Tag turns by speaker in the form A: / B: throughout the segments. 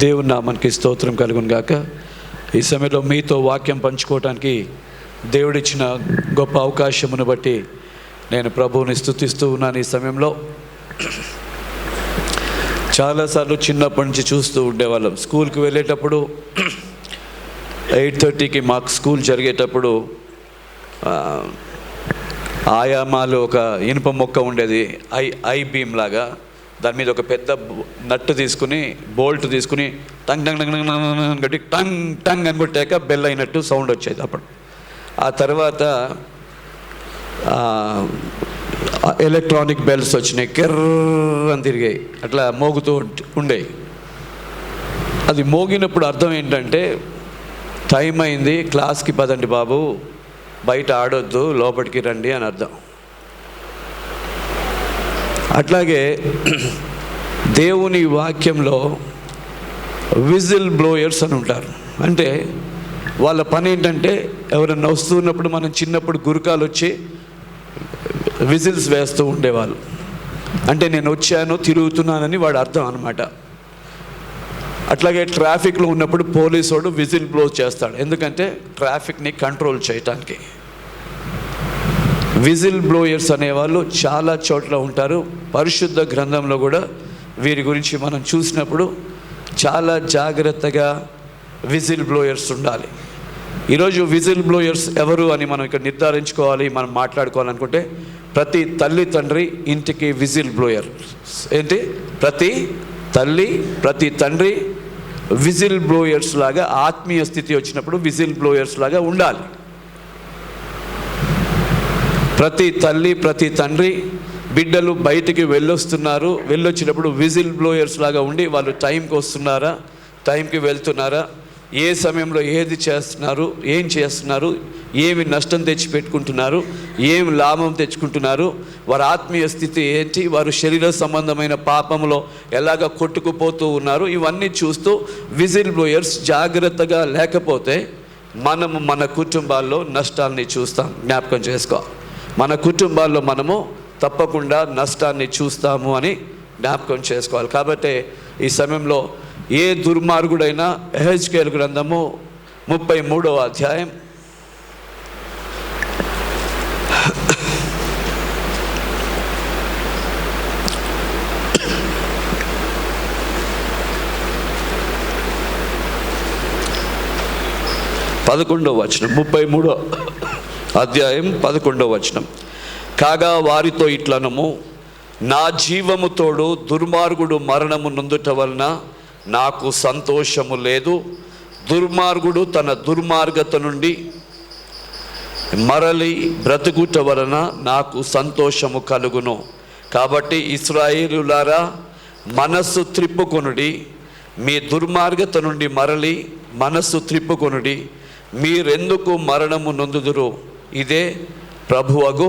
A: దేవుని నామానికి స్తోత్రం కలుగును గాక. ఈ సమయంలో మీతో వాక్యం పంచుకోవటానికి దేవుడిచ్చిన గొప్ప అవకాశమును బట్టి నేను ప్రభువుని స్తుతిస్తూ ఉన్నాను. ఈ సమయంలో చాలాసార్లు చిన్నప్పటి నుంచి చూస్తూ ఉండేవాళ్ళం. స్కూల్కి వెళ్ళేటప్పుడు 8:30కి మాకు స్కూల్ జరిగేటప్పుడు ఆయామాలు ఒక ఇనుప మొక్క ఉండేది, ఐ బీమ్ లాగా. దాని మీద ఒక పెద్ద నట్టు తీసుకుని బోల్ట్ తీసుకుని టంగ్ టంగ్ టంగ్ టంగ్ కట్టి టంగ్ టంగ్ అని కొట్టాక బెల్ అయినట్టు సౌండ్ వచ్చేది అప్పుడు. ఆ తర్వాత ఎలక్ట్రానిక్ బెల్స్ వచ్చినాయి, కెర్ర అని తిరిగాయి, అట్లా మోగుతూ ఉండేవి. అది మోగినప్పుడు అర్థం ఏంటంటే టైం అయింది, క్లాస్కి పదండి బాబు, బయట ఆడొద్దు, లోపలికి రండి అని అర్థం. అట్లాగే దేవుని వాక్యంలో విజిల్ బ్లోయర్స్ అని ఉంటారు. అంటే వాళ్ళ పని ఏంటంటే ఎవరైనా వస్తున్నప్పుడు, మనం చిన్నప్పుడు గురకాలు వచ్చి విజిల్స్ వేస్తూ ఉండేవాళ్ళు. అంటే నేను వచ్చాను, తిరుగుతున్నానని వాడు అర్థం అన్నమాట. అట్లాగే ట్రాఫిక్లో ఉన్నప్పుడు పోలీసు వాడు విజిల్ బ్లో చేస్తాడు, ఎందుకంటే ట్రాఫిక్ని కంట్రోల్ చేయటానికి. విజిల్ బ్లోయర్స్ అనేవాళ్ళు చాలా చోట్ల ఉంటారు. పరిశుద్ధ గ్రంథంలో కూడా వీరి గురించి మనం చూసినప్పుడు చాలా జాగ్రత్తగా విజిల్ బ్లోయర్స్ ఉండాలి. ఈరోజు విజిల్ బ్లోయర్స్ ఎవరు అని మనం ఇక్కడ నిర్ధారించుకోవాలి, మనం మాట్లాడుకోవాలనుకుంటే ప్రతి తల్లి తండ్రి ఇంటికి విజిల్ బ్లోయర్. ఏంటి? ప్రతి తల్లి ప్రతి తండ్రి విజిల్ బ్లోయర్స్ లాగా, ఆత్మీయ స్థితి వచ్చినప్పుడు విజిల్ బ్లోయర్స్ లాగా ఉండాలి. ప్రతి తల్లి ప్రతి తండ్రి బిడ్డలు బయటికి వెళ్ళొచ్చినప్పుడు విజిల్ బ్లోయర్స్ లాగా ఉండి వాళ్ళు టైంకి వస్తున్నారా, టైంకి వెళ్తున్నారా, ఏ సమయంలో ఏది చేస్తున్నారు, ఏం చేస్తున్నారు, ఏమి నష్టం తెచ్చి పెట్టుకుంటున్నారు, ఏమి లాభం తెచ్చుకుంటున్నారు, వారి ఆత్మీయ స్థితి ఏంటి, వారు శరీర సంబంధమైన పాపంలో ఎలాగ కొట్టుకుపోతూ ఉన్నారు, ఇవన్నీ చూస్తూ విజిల్ బ్లోయర్స్ జాగ్రత్తగా లేకపోతే మనము మన కుటుంబాల్లో నష్టాన్ని చూస్తాం. జ్ఞాపకం చేసుకో, మన కుటుంబాల్లో మనము తప్పకుండా నష్టాన్ని చూస్తాము అని జ్ఞాపకం చేసుకోవాలి. కాబట్టి ఈ సమయంలో ఏ దుర్మార్గుడైనా ఎహెజ్కేలు గ్రంథము 33వ అధ్యాయం 11వ వచనం, 33వ అధ్యాయం 11వ వచనం. కాగా వారితో ఇట్లనము, నా జీవము తోడు దుర్మార్గుడు మరణము నొందుట వలన నాకు సంతోషము లేదు. దుర్మార్గుడు తన దుర్మార్గత నుండి మరలి బ్రతుకుట వలన నాకు సంతోషము కలుగును. కాబట్టి ఇశ్రాయేలులారా, మనస్సు త్రిప్పుకొనుడి, మీ దుర్మార్గత నుండి మరలి మనస్సు త్రిప్పుకొనుడి, మీరెందుకు మరణము నొందుదురు? ఇదే ప్రభువగు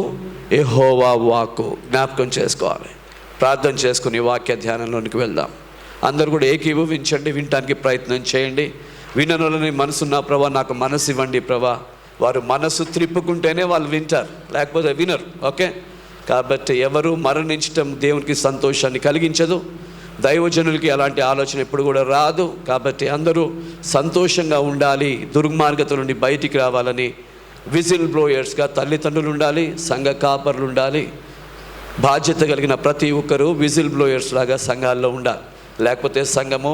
A: యెహోవా వాక్కు. జ్ఞాపకం చేసుకోవాలి. ప్రార్థన చేసుకుని వాక్య ధ్యానంలోనికి వెళ్దాం. అందరూ కూడా ఏకీభవించండి, వినటానికి ప్రయత్నం చేయండి. విననులని మనసున్న ప్రభా, నాకు మనసు ఇవ్వండి ప్రభా. వారు మనసు త్రిప్పుకుంటేనే వాళ్ళు వింటారు, లేకపోతే వినరు. ఓకే, కాబట్టి ఎవరు మరణించటం దేవునికి సంతోషాన్ని కలిగించదు. దైవజనులకి అలాంటి ఆలోచన ఎప్పుడు కూడా రాదు. కాబట్టి అందరూ సంతోషంగా ఉండాలి, దుర్మార్గత నుండి బయటికి రావాలని విజిల్ బ్లోయర్స్గా తల్లిదండ్రులు ఉండాలి, సంఘ కాపర్లు ఉండాలి. బాధ్యత కలిగిన ప్రతి ఒక్కరూ విజిల్ బ్లోయర్స్ లాగా సంఘాల్లో ఉండాలి. లేకపోతే సంఘము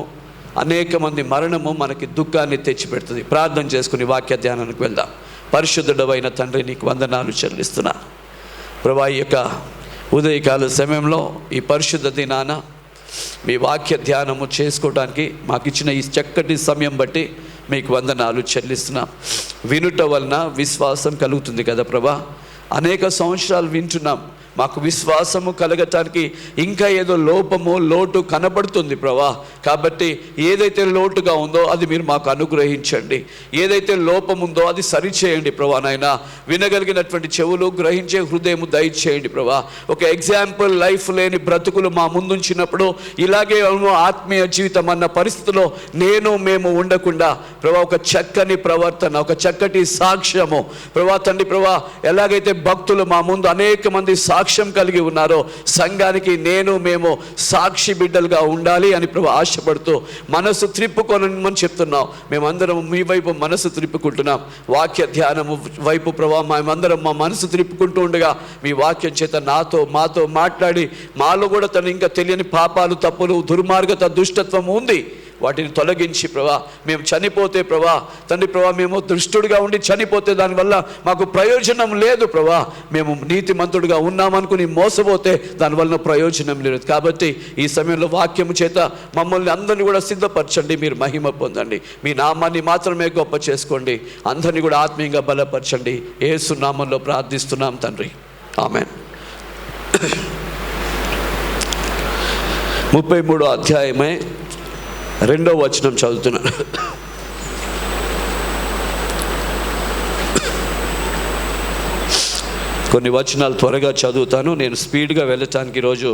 A: అనేక మంది మరణము మనకి దుఃఖాన్ని తెచ్చిపెడుతుంది. ప్రార్థన చేసుకుని వాక్య ధ్యానానికి వెళ్దాం. పరిశుద్ధుడవైన తండ్రి, నీకు వందనాలు చెల్లిస్తున్నా ప్రభా. ఈ యొక్క ఉదయకాల సమయంలో ఈ పరిశుద్ధ దినాన మీ వాక్య ధ్యానము చేసుకోవడానికి మాకు ఇచ్చిన ఈ చక్కటి సమయం బట్టి మీకు వందనాలు చెల్లిస్తున్నాం. వినుట వలన విశ్వాసం కలుగుతుంది కదా ప్రభా. అనేక సంవత్సరాలు వింటున్నాం, మాకు విశ్వాసము కలగటానికి ఇంకా ఏదో లోటు కనబడుతుంది ప్రభా. కాబట్టి ఏదైతే లోటుగా ఉందో అది మీరు మాకు అనుగ్రహించండి, ఏదైతే లోపం ఉందో అది సరిచేయండి ప్రభా. నాయనా, వినగలిగినటువంటి చెవులు, గ్రహించే హృదయము దయచేయండి ప్రభా. ఒక ఎగ్జాంపుల్ లైఫ్ లేని బ్రతుకులు మా ముందుంచినప్పుడు ఇలాగే ఆత్మీయ జీవితం అన్న పరిస్థితిలో మేము ఉండకుండా ప్రభా, ఒక చక్కని ప్రవర్తన, ఒక చక్కటి సాక్ష్యము ప్రభా తండ్రి ప్రభా. ఎలాగైతే భక్తులు మా ముందు అనేక మంది సాక్షి సాక్ష్యం కలిగి ఉన్నారో సంఘానికి మేము సాక్షి బిడ్డలుగా ఉండాలి అని ప్రభు ఆశపడుతూ మనసు త్రిప్పుకొనమని చెప్తున్నాం. మేమందరం మీ వైపు మనసు త్రిప్పుకుంటున్నాం. వాక్య ధ్యానము వైపు ప్రభు మేమందరం మా మనసు త్రిప్పుకుంటూ ఉండగా మీ వాక్యం చేత మాతో మాట్లాడి మాలో కూడా తను ఇంకా తెలియని పాపాలు, తప్పులు, దుర్మార్గత, దుష్టత్వం ఉంది, వాటిని తొలగించి ప్రభా మేము చనిపోతే ప్రభా తండ్రి ప్రభా మేము దుష్టుడిగా ఉండి చనిపోతే దానివల్ల మాకు ప్రయోజనం లేదు ప్రభా. మేము నీతిమంతుడిగా ఉన్నామనుకుని మోసపోతే దానివల్ల ప్రయోజనం లేదు. కాబట్టి ఈ సమయంలో వాక్యము చేత మమ్మల్ని అందరినీ కూడా సిద్ధపరచండి, మీరు మహిమ పొందండి, మీ నామాన్ని మాత్రమే గొప్ప చేసుకోండి, అందరినీ కూడా ఆత్మీయంగా బలపరచండి. యేసు నామంలో ప్రార్థిస్తున్నాం తండ్రి, ఆమేన్. 33వ అధ్యాయమే 2వ వచనం చదువుతున్నాను. కొన్ని వచనాలు త్వరగా చదువుతాను. నేను స్పీడ్గా వెళ్ళటానికి ఈరోజు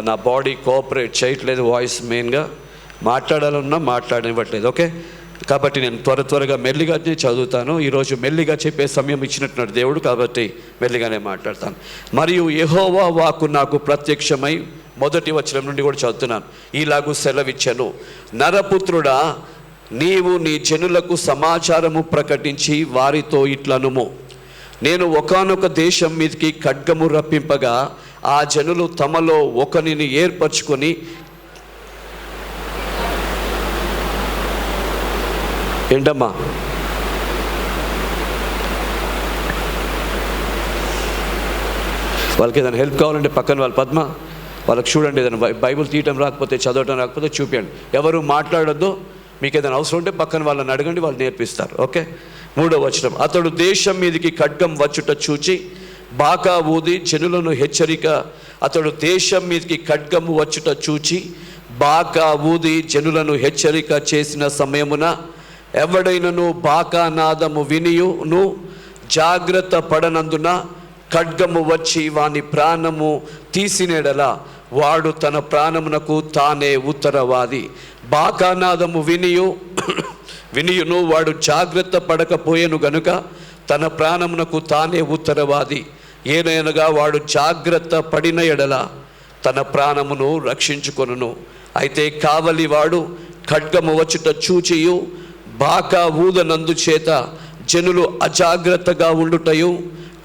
A: నా బాడీ కోఆపరేట్ చేయట్లేదు. వాయిస్ మెయిన్గా మాట్లాడాలన్నా మాట్లాడనివ్వట్లేదు. ఓకే, కాబట్టి నేను త్వరగా మెల్లిగానే చదువుతాను. ఈరోజు మెల్లిగా చెప్పే సమయం ఇచ్చినట్టున్నాడు దేవుడు, కాబట్టి మెల్లిగానే మాట్లాడతాను. మరియు యెహోవా వాక్కు నాకు ప్రత్యక్షమై, మొదటి వచనం నుండి కూడా చదువుతున్నాను, ఇలాగూ సెలవిచ్చెను, నరపుత్రుడా, నీవు నీ జనులకు సమాచారము ప్రకటించి వారితో ఇట్లనుము, నేను ఒకానొక దేశం మీదకి ఖడ్గము రప్పింపగా ఆ జనులు తమలో ఒకనిని ఏర్పరచుకొని ఏంటమ్మా వాళ్ళకి ఏదైనా హెల్ప్ కావాలంటే పక్కన వాళ్ళ పద్మ వాళ్ళకి చూడండి, ఏదైనా బైబిల్ తీయటం రాకపోతే, చదవటం రాకపోతే చూపించండి. ఎవరు మాట్లాడొద్దు, మీకు ఏదైనా అవసరం ఉంటే పక్కన వాళ్ళని అడగండి, వాళ్ళు నేర్పిస్తారు. ఓకే, 3వ వచనం, అతడు దేశం మీదకి ఖడ్గం వచ్చుట చూచి బాకా ఊది జనులను హెచ్చరిక, అతడు దేశం మీదకి ఖడ్గము వచ్చుట చూచి బాకా ఊది జనులను హెచ్చరిక చేసిన సమయమున ఎవడైనను బాకా నాదము వినియును జాగ్రత్త పడనందున ఖడ్గము వచ్చి వాని ప్రాణము తీసినేడలా వాడు తన ప్రాణమునకు తానే ఉత్తరవాది. బాకానాదము వినియును వాడు జాగ్రత్త పడకపోయేను గనుక తన ప్రాణమునకు తానే ఉత్తరవాది. ఏనైనగా వాడు జాగ్రత్త పడిన ఎడల తన ప్రాణమును రక్షించుకొనును. అయితే కావలివాడు ఖడ్గము వచ్చుట చూచియు బాకా ఊదనందు చేత జనులు అజాగ్రత్తగా ఉండుటయు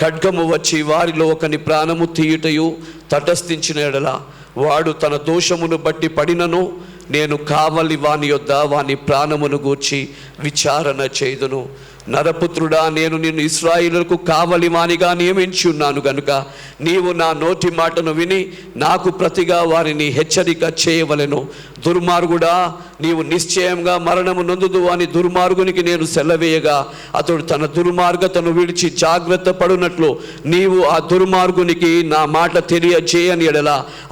A: ఖడ్గము వచ్చి వారిలో ఒకని ప్రాణము తీయుటయు తటస్థించిన ఎడల వాడు తన దోషమును బట్టి పడినను నేను కావలి వాని యొద్ద వాని ప్రాణమును గూర్చి విచారణ చేయుదును. నరపుత్రుడా, నేను నిన్ను ఇశ్రాయేలులకు కావలి వానిగా నియమించి ఉన్నాను గనుక నీవు నా నోటి మాటను విని నాకు ప్రతిగా వారిని హెచ్చరిక చేయవలెను. దుర్మార్గుడా, నీవు నిశ్చయంగా మరణము నొందుదు అని దుర్మార్గునికి నేను సెలవేయగా అతడు తన దుర్మార్గతను విడిచి జాగ్రత్త పడునట్లు నీవు ఆ దుర్మార్గునికి నా మాట తెలియజేయని ఎడల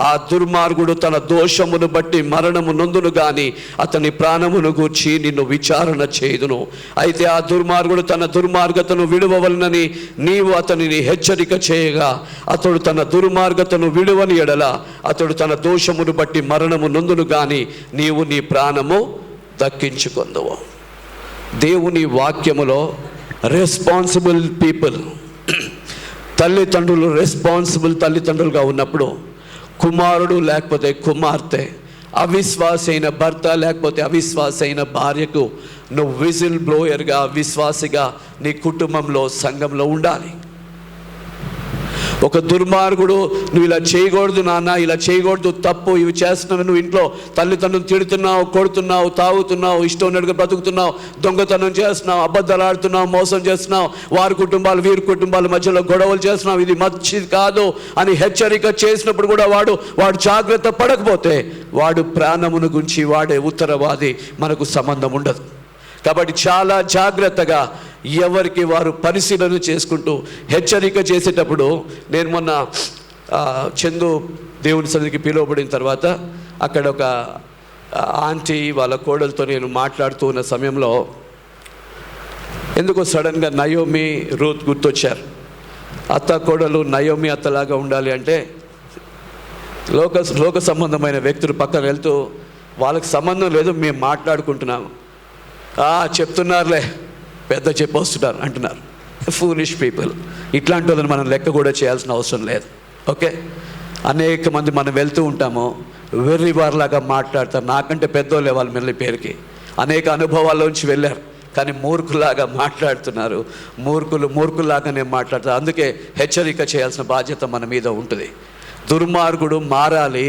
A: ఆ దుర్మార్గుడు తన దోషమును బట్టి మరణము నొందును గాని అతని ప్రాణమును గూర్చి నిన్ను విచారణ చేయుదును. అయితే ఆ దుర్మార్గుడు తన దుర్మార్గతను విడువవలనని నీవు అతనిని హెచ్చరిక చేయగా అతడు తన దుర్మార్గతను విడువని ఎడల అతడు తన దోషమును బట్టి మరణము నొందును గాని నీవు నీ ప్రాణము దక్కించుకొందువు. దేవుని వాక్యములో రెస్పాన్సిబుల్ పీపుల్, తల్లిదండ్రులు రెస్పాన్సిబుల్ తల్లిదండ్రులుగా ఉన్నప్పుడు కుమారుడు లేకపోతే కుమార్తె, అవిశ్వాసి అయిన భర్త లేకపోతే అవిశ్వాసి అయిన భార్యకు నువ్వు విజిల్ బ్లోయర్గా, విశ్వాసిగా నీ కుటుంబంలో, సంఘంలో ఉండాలి. ఒక దుర్మార్గుడు నువ్వు ఇలా చేయకూడదు నాన్న, ఇలా చేయకూడదు, తప్పు, ఇవి చేస్తున్నావు, నువ్వు ఇంట్లో తల్లిదండ్రులను తిడుతున్నావు, కొడుతున్నావు, తాగుతున్నావు, ఇష్టం ఉన్నట్టుగా బ్రతుకుతున్నావు, దొంగతనం చేస్తున్నావు, అబద్ధాలు ఆడుతున్నావు, మోసం చేస్తున్నావు, వారి కుటుంబాలు వీరి కుటుంబాల మధ్యలో గొడవలు చేస్తున్నావు, ఇది మంచిది కాదు అని హెచ్చరిక చేసినప్పుడు కూడా వాడు జాగ్రత్త పడకపోతే వాడు ప్రాణమును గురించి వాడే ఉత్తరవాది, మనకు సంబంధం ఉండదు. కాబట్టి చాలా జాగ్రత్తగా ఎవరికి వారు పరిశీలన చేసుకుంటూ హెచ్చరిక చేసేటప్పుడు, నేను మొన్న చందు దేవుని సన్నిధికి పిలువబడిన తర్వాత అక్కడ ఒక ఆంటీ వాళ్ళ కోడలతో నేను మాట్లాడుతూ ఉన్న సమయంలో ఎందుకో సడన్గా నయోమి, రూత్ గుర్తొచ్చారు. అత్త కోడలు నయోమి అత్తలాగా ఉండాలి అంటే లోక సంబంధమైన వ్యక్తులు పక్కన వెళ్తూ వాళ్ళకి సంబంధం లేదు, మేము మాట్లాడుకుంటున్నాము, చెప్తున్నారులే, పెద్ద చెప్పొస్తున్నారు అంటున్నారు. Foolish people. ఇట్లాంటి వాళ్ళని మనం లెక్క కూడా చేయాల్సిన అవసరం లేదు. ఓకే, అనేక మంది మనం వెళ్తూ ఉంటాము, వెర్రివారిలాగా మాట్లాడతారు. నాకంటే పెద్దోళ్ళే వాళ్ళు మళ్ళీ పేరుకి అనేక అనుభవాల్లోంచి వెళ్ళారు, కానీ మూర్ఖులాగా మాట్లాడుతున్నారు. మూర్ఖులాగానే మాట్లాడతారు. అందుకే హెచ్చరిక చేయాల్సిన బాధ్యత మన మీద ఉంటుంది. దుర్మార్గుడు మారాలి,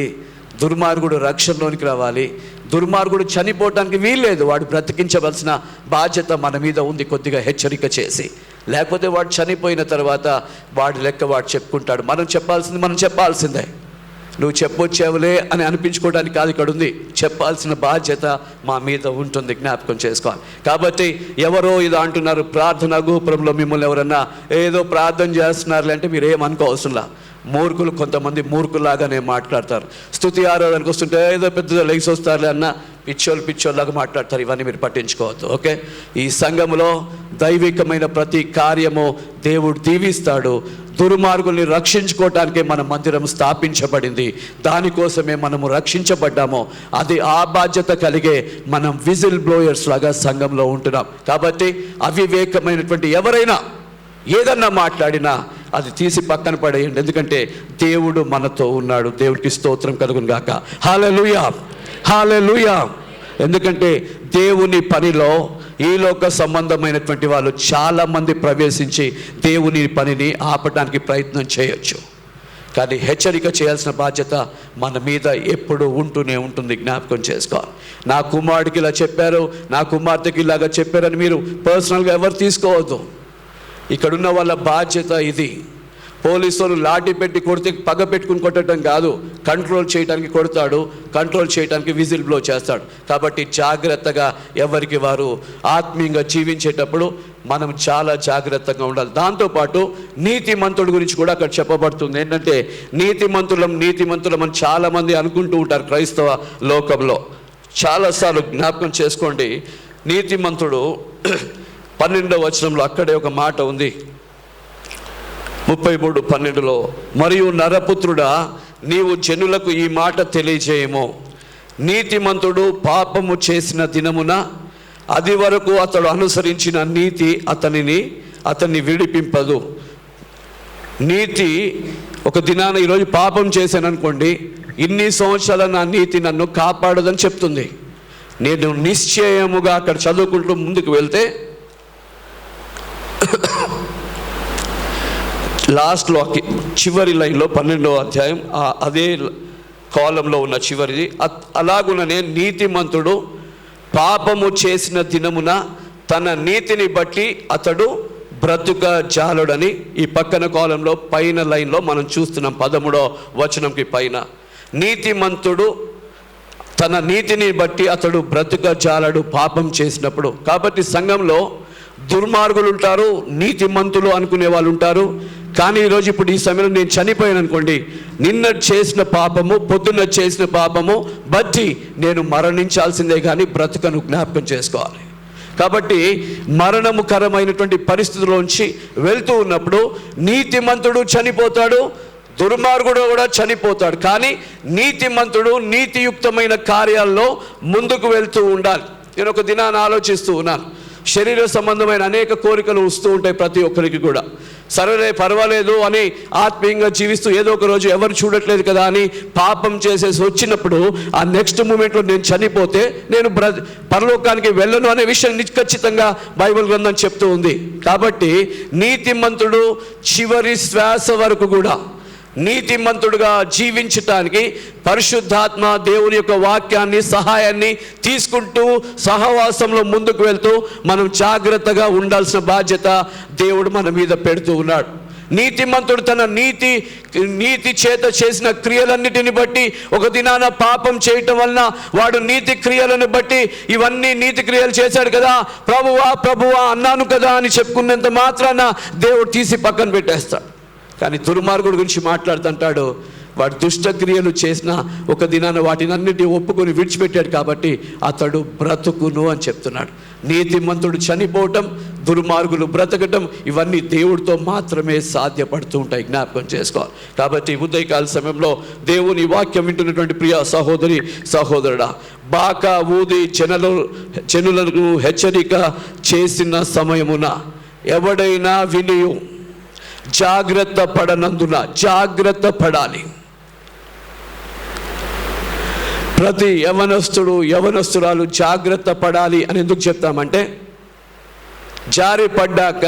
A: దుర్మార్గుడు రక్షణలోనికి రావాలి, దుర్మార్గుడు చనిపోవటానికి వీల్లేదు. వాడు బ్రతికించవలసిన బాధ్యత మన మీద ఉంది, కొద్దిగా హెచ్చరిక చేసి. లేకపోతే వాడు చనిపోయిన తర్వాత వాడి లెక్క వాడు చెప్పుకుంటాడు. మనం చెప్పాల్సిందే. నువ్వు చెప్పొచ్చావులే అని అనిపించుకోవడానికి కాదు ఇక్కడ ఉంది, చెప్పాల్సిన బాధ్యత మా మీద ఉంటుంది, జ్ఞాపకం చేసుకోవాలి. కాబట్టి ఎవరో ఇది అంటున్నారు, ప్రార్థన గోపురంలో మిమ్మల్ని ఎవరన్నా ఏదో ప్రార్థన చేస్తున్నారులే అంటే మీరు ఏమనుకోవసరంలా. మూర్ఖులు కొంతమంది మూర్ఖులాగానే మాట్లాడతారు. స్తుతి ఆరాధనకు వస్తుంటే ఏదో పెద్దగా లెగిసి వస్తారులే అన్న పిచ్చోళ్ళలాగా మాట్లాడతారు. ఇవన్నీ మీరు పట్టించుకోవద్దు. ఓకే, ఈ సంఘములో దైవికమైన ప్రతి కార్యము దేవుడు దీవిస్తాడు. దుర్మార్గుల్ని రక్షించుకోవటానికే మన మందిరం స్థాపించబడింది, దానికోసమే మనము రక్షించబడ్డాము. అది ఆ బాధ్యత కలిగే మనం విజిల్ బ్లోయర్స్ లాగా సంఘంలో ఉంటున్నాం. కాబట్టి అవివేకమైనటువంటి ఎవరైనా ఏదన్నా మాట్లాడినా అది తీసి పక్కన పడేయండి, ఎందుకంటే దేవుడు మనతో ఉన్నాడు. దేవుడికి స్తోత్రం కలుగును గాక. హల్లెలూయా, హల్లెలూయా. ఎందుకంటే దేవుని పనిలో ఈ లోక సంబంధమైనటువంటి వాళ్ళు చాలామంది ప్రవేశించి దేవుని పనిని ఆపడానికి ప్రయత్నం చేయొచ్చు, కానీ హెచ్చరిక చేయాల్సిన బాధ్యత మన మీద ఎప్పుడు ఉంటూనే ఉంటుంది. జ్ఞాపకం చేసుకోవాలి. నా కుమారుడికి ఇలా చెప్పారు, నా కుమార్తెకి ఇలాగా చెప్పారని మీరు పర్సనల్గా ఎవరు తీసుకోవద్దు. ఇక్కడున్న వాళ్ళ బాధ్యత ఇది. పోలీసు వాళ్ళు లాఠీ పెట్టి కొడితే పగ పెట్టుకుని కొట్టడం కాదు, కంట్రోల్ చేయడానికి కొడతాడు, కంట్రోల్ చేయడానికి విజిల్ బ్లో చేస్తాడు. కాబట్టి జాగ్రత్తగా ఎవరికి వారు ఆత్మీయంగా జీవించేటప్పుడు మనం చాలా జాగ్రత్తగా ఉండాలి. దాంతోపాటు నీతిమంతుడి గురించి కూడా అక్కడ చెప్పబడుతుంది. ఏంటంటే నీతిమంతులం అని చాలామంది అనుకుంటూ ఉంటారు క్రైస్తవ లోకంలో. చాలాసార్లు జ్ఞాపకం చేసుకోండి, నీతిమంతుడు 12వ వచనంలో అక్కడే ఒక మాట ఉంది, 33:12లో, మరియు నరపుత్రుడా నీవు జనులకు ఈ మాట తెలియజేయము, నీతిమంతుడు పాపము చేసిన దినమున అది వరకు అతడు అనుసరించిన నీతి అతన్ని విడిపింపదు. నీతి ఒక దినాన ఈరోజు పాపం చేశాను అనుకోండి, ఇన్ని సంవత్సరాల నా నీతి నన్ను కాపాడదని చెప్తుంది. నేను నిశ్చయముగా అక్కడ చదువుకుంటూ ముందుకు వెళ్తే లాస్ట్లో చివరి లైన్లో 12వ అధ్యాయం అదే కాలంలో ఉన్న చివరిది, అలాగుననే నీతిమంతుడు పాపము చేసిన దినమున తన నీతిని బట్టి అతడు బ్రతుక జాలుడని ఈ పక్కన కాలంలో పైన లైన్లో మనం చూస్తున్నాం. 13వ వచనంకి పైన నీతిమంతుడు తన నీతిని బట్టి అతడు బ్రతుక జాలడు పాపం చేసినప్పుడు. కాబట్టి సంఘంలో దుర్మార్గులు ఉంటారు, నీతిమంతులు అనుకునే వాళ్ళు ఉంటారు. కానీ ఈరోజు ఇప్పుడు ఈ సమయంలో నేను చనిపోయాను అనుకోండి, నిన్న చేసిన పాపము పొద్దున్న చేసిన పాపము బట్టి నేను మరణించాల్సిందే కానీ బ్రతుకను. జ్ఞాపకం చేసుకోవాలి. కాబట్టి మరణముకరమైనటువంటి పరిస్థితుల్లోంచి వెళ్తూ ఉన్నప్పుడు నీతిమంతుడు చనిపోతాడు, దుర్మార్గుడు కూడా చనిపోతాడు. కానీ నీతిమంతుడు నీతియుక్తమైన కార్యాల్లో ముందుకు వెళ్తూ ఉండాలి. నేను ఒక దినాన్ని ఆలోచిస్తూ ఉన్నాను, శరీర సంబంధమైన అనేక కోరికలు వస్తూ ఉంటాయి ప్రతి ఒక్కరికి కూడా. సరేలే పర్వాలేదు అని ఆత్మీయంగా జీవిస్తూ ఏదో ఒక రోజు ఎవరు చూడట్లేదు కదా అని పాపం చేసేసి వచ్చినప్పుడు ఆ నెక్స్ట్ మూమెంట్లో నేను చనిపోతే నేను పరలోకానికి వెళ్ళను అనే విషయం ఖచ్చితంగా బైబిల్ గ్రంథం చెప్తూ ఉంది. కాబట్టి నీతిమంతుడు చివరి శ్వాస వరకు కూడా నీతిమంతుడుగా జీవించటానికి పరిశుద్ధాత్మ దేవుని యొక్క వాక్యాన్ని సహాయాన్ని తీసుకుంటూ సహవాసంలో ముందుకు వెళ్తూ మనం జాగ్రత్తగా ఉండాల్సిన బాధ్యత దేవుడు మన మీద పెడుతూ ఉన్నాడు. నీతిమంతుడు తన నీతి చేత చేసిన క్రియలన్నిటిని బట్టి ఒక దినాన పాపం చేయటం వలన వాడు నీతి క్రియలను బట్టి ఇవన్నీ నీతి క్రియలు చేశాడు కదా, ప్రభువా అన్నాను కదా అని చెప్పుకున్నంత మాత్రాన దేవుడు తీసి పక్కన పెట్టేస్తాడు. కానీ దుర్మార్గుడి గురించి మాట్లాడుతుంటాడు, వాడు దుష్టక్రియలు చేసిన ఒక దినాన వాటినన్నిటి ఒప్పుకొని విడిచిపెట్టాడు కాబట్టి అతడు బ్రతుకును అని చెప్తున్నాడు. నీతిమంతుడు చనిపోవటం, దుర్మార్గులు బ్రతకటం, ఇవన్నీ దేవుడితో మాత్రమే సాధ్యపడుతూ ఉంటాయి. జ్ఞాపకం చేసుకోవాలి. కాబట్టి ఉదయకాల సమయంలో దేవుని వాక్యం వింటున్నటువంటి ప్రియ సహోదరి సహోదరుడా, బాకా ఊది జనులకు హెచ్చరిక చేసిన సమయమున ఎవడైనా వినియు జాగ్రత్త పడనందున, జాగ్రత్త పడాలి. ప్రతి యవనస్తుడు యవనస్తురాలు జాగ్రత్త పడాలి అని ఎందుకు చెప్తామంటే, జారి పడ్డాక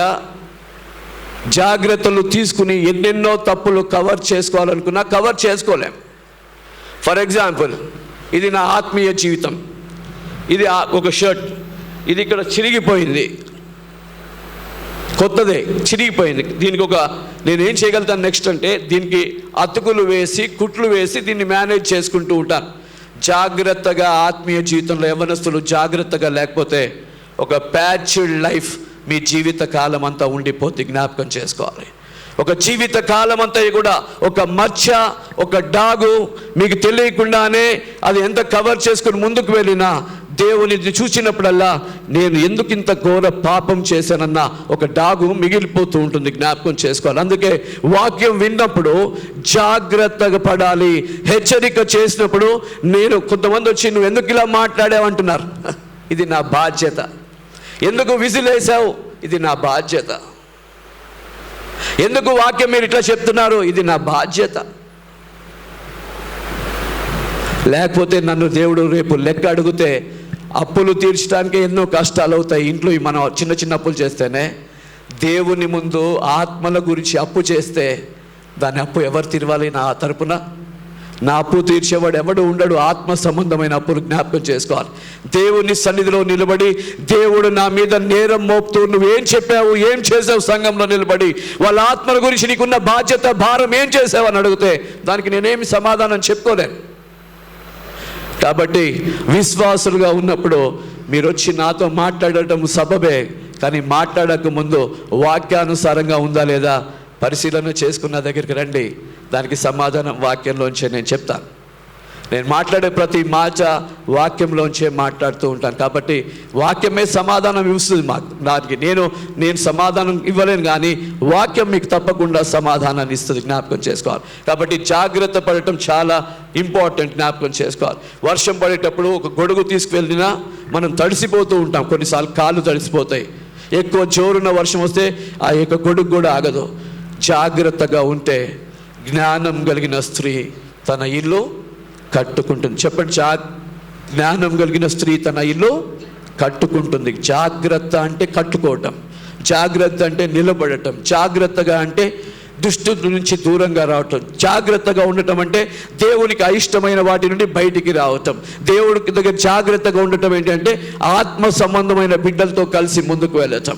A: జాగ్రత్తలు తీసుకుని ఎన్నెన్నో తప్పులు కవర్ చేసుకోవాలనుకున్నా కవర్ చేసుకోలేం. ఫర్ ఎగ్జాంపుల్, ఇది నా ఆత్మీయ జీవితం, ఇది ఒక షర్ట్, ఇది ఇక్కడ చిరిగిపోయింది, కొత్తదే చిరిగిపోయింది. దీనికి నేనేం చేయగలుగుతాను నెక్స్ట్ అంటే, దీనికి అతుకులు వేసి కుట్లు వేసి దీన్ని మేనేజ్ చేసుకుంటూ ఉంటాను. జాగ్రత్తగా ఆత్మీయ జీవితంలో యవ్వనస్తులు జాగ్రత్తగా లేకపోతే ఒక ప్యాచ్డ్ లైఫ్ మీ జీవిత కాలం అంతా ఉండిపోతే జ్ఞాపకం చేసుకోవాలి. ఒక జీవిత కాలం అంతా కూడా ఒక మచ్చ, ఒక డాగు మీకు తెలియకుండానే అది ఎంత కవర్ చేసుకుని ముందుకు వెళ్ళినా దేవుని చూసినప్పుడల్లా నేను ఎందుకు ఇంత ఘోర పాపం చేశానన్న ఒక డాగు మిగిలిపోతూ ఉంటుంది. జ్ఞాపకం చేసుకోవాలి. అందుకే వాక్యం విన్నప్పుడు జాగ్రత్తగా పడాలి. హెచ్చరిక చేసినప్పుడు కొంతమంది వచ్చి నువ్వు ఎందుకు ఇలా మాట్లాడావంటున్నారు. ఇది నా బాధ్యత. ఎందుకు విసిలేసావు, ఇది నా బాధ్యత. ఎందుకు వాక్యం మీరు ఇట్లా చెప్తున్నారు, ఇది నా బాధ్యత. లేకపోతే నన్ను దేవుడు రేపు లెక్క అడిగితే అప్పులు తీర్చడానికి ఎన్నో కష్టాలు అవుతాయి. ఇంట్లో మనం చిన్న చిన్న అప్పులు చేస్తేనే, దేవుని ముందు ఆత్మల గురించి అప్పు చేస్తే దాని అప్పు ఎవరు తీర్వాలి? నా తరపున నా అప్పు తీర్చేవాడు ఎవడు ఉండడు. ఆత్మ సంబంధమైన అప్పులు జ్ఞాపకం చేసుకోవాలి. దేవుని సన్నిధిలో నిలబడి, దేవుడు నా మీద నేరం మోపుతూ నువ్వేం చెప్పావు, ఏం చేసావు, సంఘంలో నిలబడి వాళ్ళ ఆత్మల గురించి నీకున్న బాధ్యత, భారం ఏం చేసావు అని అడిగితే దానికి నేనేమి సమాధానం చెప్పుకోలేను. కాబట్టి విశ్వాసులుగా ఉన్నప్పుడు మీరు వచ్చి నాతో మాట్లాడటం సబబే, కానీ మాట్లాడక ముందు వాక్యానుసారంగా ఉందా లేదా పరిశీలన చేసుకున్న దగ్గరికి రండి. దానికి సమాధానం వాక్యంలోంచే నేను చెప్తాను. నేను మాట్లాడే ప్రతి మాట వాక్యంలోంచే మాట్లాడుతూ ఉంటాను. కాబట్టి వాక్యమే సమాధానం ఇస్తుంది దానికి. నేను సమాధానం ఇవ్వలేను, కానీ వాక్యం మీకు తప్పకుండా సమాధానాన్ని ఇస్తుంది. జ్ఞాపకం చేసుకోవాలి. కాబట్టి జాగ్రత్త పడటం చాలా ఇంపార్టెంట్. జ్ఞాపకం చేసుకోవాలి. వర్షం పడేటప్పుడు ఒక గొడుగు తీసుకువెళ్ళినా మనం తడిసిపోతూ ఉంటాం. కొన్నిసార్లు కాళ్ళు తడిసిపోతాయి. ఎక్కువ జోరున్న వర్షం వస్తే ఆ యొక్క గొడుగు కూడా ఆగదు. జాగ్రత్తగా ఉంటే జ్ఞానం కలిగిన స్త్రీ తన ఇల్లు కట్టుకుంటుంది. చెప్పండి, జ్ఞానం కలిగిన స్త్రీ తన ఇల్లు కట్టుకుంటుంది. జాగ్రత్త అంటే కట్టుకోవటం, జాగ్రత్త అంటే నిలబడటం, జాగ్రత్తగా అంటే దుష్టుల నుంచి దూరంగా రావటం, జాగ్రత్తగా ఉండటం అంటే దేవునికి అయిష్టమైన వాటి నుండి బయటికి రావటం. దేవుడికి దగ్గర జాగ్రత్తగా ఉండటం ఏంటంటే ఆత్మ సంబంధమైన బిడ్డలతో కలిసి ముందుకు వెళ్ళటం.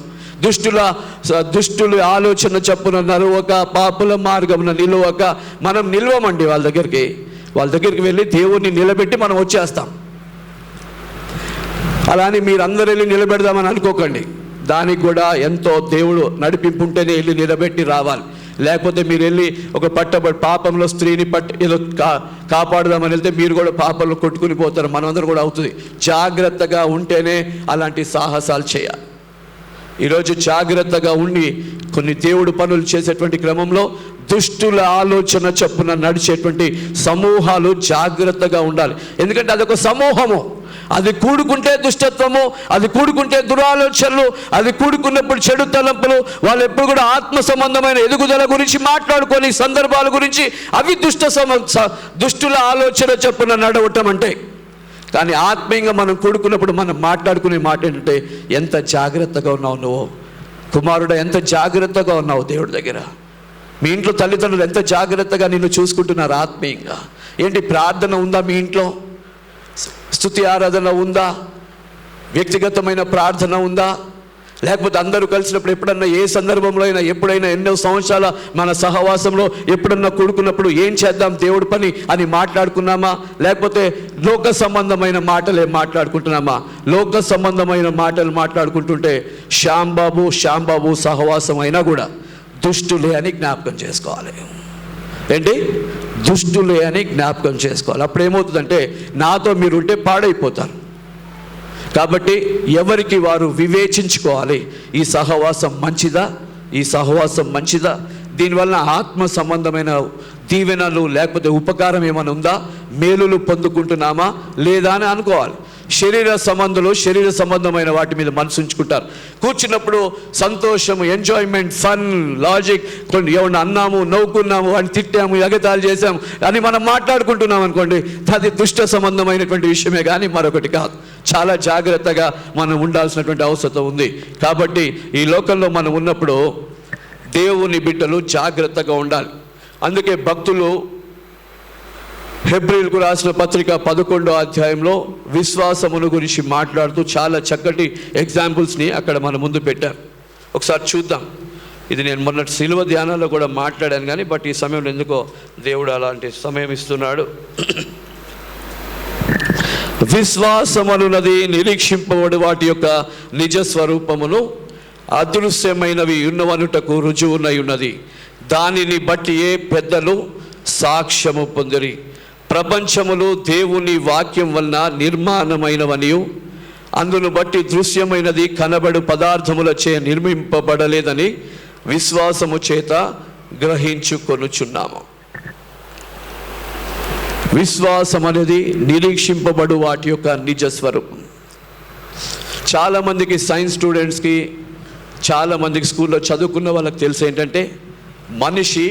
A: దుష్టులు ఆలోచన చప్పున నలువక, పాపుల మార్గమున నిలువక మనం నిల్వమండి. వాళ్ళ దగ్గరికి వెళ్ళి దేవుణ్ణి నిలబెట్టి మనం వచ్చేస్తాం. అలా అని మీరందరూ వెళ్ళి నిలబెడదామని అనుకోకండి. దానికి కూడా ఎంతో దేవుడు నడిపింపు ఉంటేనే వెళ్ళి నిలబెట్టి రావాలి. లేకపోతే మీరు వెళ్ళి ఒక పాపంలో స్త్రీని ఏదో కాపాడుదామని వెళ్తే మీరు కూడా పాపంలో కొట్టుకుని పోతారు. మనమందరూ కూడా అవుతుంది. జాగ్రత్తగా ఉంటేనే అలాంటి సాహసాలు చేయాలి. ఈరోజు జాగ్రత్తగా ఉండి కొన్ని దేవుడు పనులు చేసేటువంటి క్రమంలో దుష్టుల ఆలోచన చొప్పున నడిచేటువంటి సమూహాలు జాగ్రత్తగా ఉండాలి. ఎందుకంటే అదొక సమూహము. అది కూడుకుంటే దుష్టత్వము, అది కూడుకుంటే దురాలోచనలు, అది కూడుకున్నప్పుడు చెడు తలంపులు. వాళ్ళు ఎప్పుడు కూడా ఆత్మ సంబంధమైన ఎదుగుదల గురించి మాట్లాడుకొని సందర్భాల గురించి, అవి దుష్టుల ఆలోచన చొప్పున నడవటం అంటే. కానీ ఆత్మీయంగా మనం కూడుకున్నప్పుడు మనం మాట్లాడుకునే మాట ఏంటంటే, ఎంత జాగ్రత్తగా ఉన్నావు నువ్వు కుమారుడు, ఎంత జాగ్రత్తగా ఉన్నావు దేవుడి దగ్గర. మీ ఇంట్లో తల్లిదండ్రులు ఎంత జాగ్రత్తగా నిన్ను చూసుకుంటున్నారు ఆత్మీయంగా. ఏంటి, ప్రార్థన ఉందా మీ ఇంట్లో? స్తుతి ఆరాధన ఉందా? వ్యక్తిగతమైన ప్రార్థన ఉందా? లేకపోతే అందరూ కలిసినప్పుడు ఎప్పుడన్నా, ఏ సందర్భంలో అయినా, ఎప్పుడైనా, ఎన్నో సంవత్సరాల మన సహవాసంలో ఎప్పుడన్నా కూడుకున్నప్పుడు ఏం చేద్దాం దేవుడి పని అని మాట్లాడుకున్నామా? లేకపోతే లోక సంబంధమైన మాటలే మాట్లాడుకుంటున్నామా? లోక సంబంధమైన మాటలు మాట్లాడుకుంటుంటే శ్యాంబాబు సహవాసం అయినా కూడా దుష్టులే అని జ్ఞాపకం చేసుకోవాలి. ఏంటి, దుష్టులే అని జ్ఞాపకం చేసుకోవాలి. అప్పుడు ఏమవుతుందంటే నాతో మీరు ఉంటే పాడైపోతారు. కాబట్టి ఎవరికి వారు వివేచించుకోవాలి. ఈ సహవాసం మంచిదా, దీనివల్ల ఆత్మ సంబంధమైన దీవెనలు లేకపోతే ఉపకారం ఏమైనా ఉందా, మేలులు పొందుకుంటున్నామా లేదా అని అనుకోవాలి. శరీర సంబంధమైన వాటి మీద మనసు ఉంచుకుంటారు. కూర్చున్నప్పుడు సంతోషము, ఎంజాయ్మెంట్, ఫన్, లాజిక్, కొన్ని ఏమన్నా అన్నాము, నవ్వుకున్నాము, అని తిట్టాము, ఎగతాళి చేసాము అని మనం మాట్లాడుకుంటున్నాం అనుకోండి, అది దుష్ట సంబంధమైనటువంటి విషయమే కానీ మరొకటి కాదు. చాలా జాగ్రత్తగా మనం ఉండాల్సినటువంటి అవసరం ఉంది. కాబట్టి ఈ లోకంలో మనం ఉన్నప్పుడు దేవుని బిడ్డలు జాగ్రత్తగా ఉండాలి. అందుకే భక్తులు హెబ్రీయులకు రాసిన పత్రిక 11వ అధ్యాయంలో విశ్వాసమును గురించి మాట్లాడుతూ చాలా చక్కటి ఎగ్జాంపుల్స్ని అక్కడ మన ముందు పెట్టారు. ఒకసారి చూద్దాం. ఇది నేను మొన్న శిలువ ధ్యానాల్లో కూడా మాట్లాడాను కానీ బట్ ఈ సమయంలో ఎందుకో దేవుడు అలాంటి సమయం ఇస్తున్నాడు. విశ్వాసమనున్నది నిరీక్షింపబడు వాటి యొక్క నిజ స్వరూపమును, అదృశ్యమైనవి ఉన్నవనుటకు రుజువునై ఉన్నది. దానిని బట్టి పెద్దలు సాక్ష్యము పొందిరి. ప్రపంచములు దేవుని వాక్యం వలన నిర్మాణమైనవనియు, అందును బట్టి దృశ్యమైనది కనబడు పదార్థములచే నిర్మింపబడలేదని విశ్వాసము చేత గ్రహించుకొనుచున్నాము. విశ్వాసం అనేది నిరీక్షింపబడు వాటి యొక్క నిజ స్వరూపం. చాలామందికి సైన్స్ స్టూడెంట్స్కి, చాలామందికి స్కూల్లో చదువుకున్న వాళ్ళకి తెలిసి ఏంటంటే మనిషి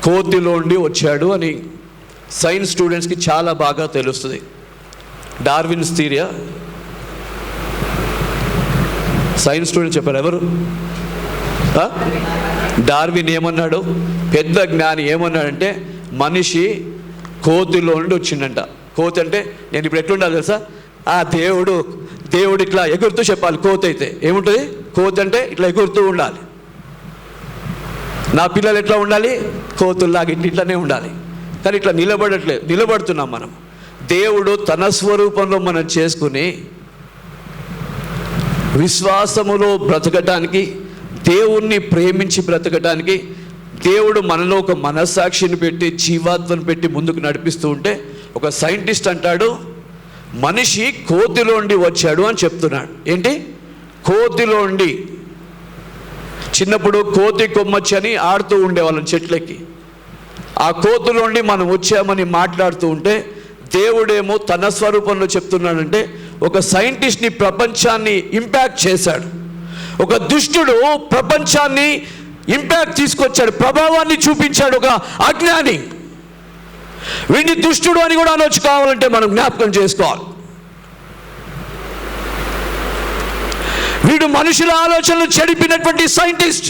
A: కోతిలోండి వచ్చాడు అని సైన్స్ స్టూడెంట్స్కి చాలా బాగా తెలుస్తుంది. డార్విన్స్ థియరీ సైన్స్ స్టూడెంట్స్ చెప్పారు. ఎవరు? డార్విన్ ఏమన్నాడు? పెద్ద జ్ఞాని ఏమన్నాడంటే మనిషి కోతిలో నుండి వచ్చిందంట. కోతి అంటే నేను ఇప్పుడు ఎట్లుండాలి తెలుసా? దేవుడు ఇట్లా ఎగురుతూ చెప్పాలి. కోతి అయితే ఏముంటుంది? కోతి అంటే ఇట్లా ఎగురుతూ ఉండాలి. నా పిల్లలు ఎట్లా ఉండాలి? కోతుల్లాగా ఇట్లనే ఉండాలి. కానీ ఇట్లా నిలబడుతున్నాం మనం. దేవుడు తన స్వరూపంలో మనం చేసుకుని విశ్వాసములో బ్రతకటానికి, దేవుణ్ణి ప్రేమించి బ్రతకటానికి దేవుడు మనలో ఒక మనస్సాక్షిని పెట్టి, జీవాత్మను పెట్టి ముందుకు నడిపిస్తూ ఉంటే ఒక సైంటిస్ట్ అంటాడు మనిషి కోతిలోండి వచ్చాడు అని చెప్తున్నాడు. ఏంటి? కోతిలోండి. చిన్నప్పుడు కోతి కొమ్మచ్చని ఆడుతూ ఉండేవాళ్ళం చెట్లకి. ఆ కోతులోండి మనం వచ్చామని మాట్లాడుతూ ఉంటే దేవుడేమో తన స్వరూపంలో చెప్తున్నాడంటే ఒక సైంటిస్ట్ని, ప్రపంచాన్ని ఇంపాక్ట్ చేశాడు. ఒక దుష్టుడు ప్రపంచాన్ని ఇంపాక్ట్ తీసుకొచ్చాడు, ప్రభావాన్ని చూపించాడు. ఒక అజ్ఞాని వీడిని దుష్టుడు అని కూడా అనొచ్చు. కావాలంటే మనం జ్ఞాపకం చేసుకోవాలి. వీడు మనుషుల ఆలోచనలు చెడిపినటువంటి సైంటిస్ట్.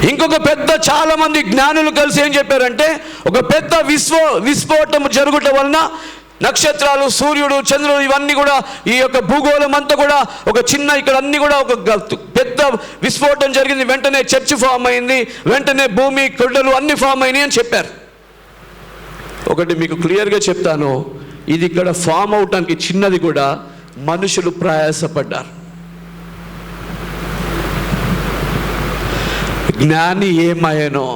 A: ఇంకొక పెద్ద, చాలా మంది జ్ఞానులు కలిసి ఏం చెప్పారంటే ఒక పెద్ద విస్ఫోటం జరుగుట వలన నక్షత్రాలు, సూర్యుడు, చంద్రుడు ఇవన్నీ కూడా, ఈ యొక్క భూగోళం అంతా కూడా ఒక చిన్న, ఇక్కడ అన్ని కూడా ఒక పెద్ద విస్ఫోటం జరిగింది. వెంటనే చర్చ్ ఫామ్ అయింది, వెంటనే భూమి, కొండలు అన్ని ఫామ్ అయినాయి అని చెప్పారు. ఒకటి మీకు క్లియర్గా చెప్తాను, ఇది ఇక్కడ ఫామ్ అవటానికి చిన్నది కూడా మనుషులు ప్రయాసపడ్డారు. జ్ఞాని ఏమయ్యానో,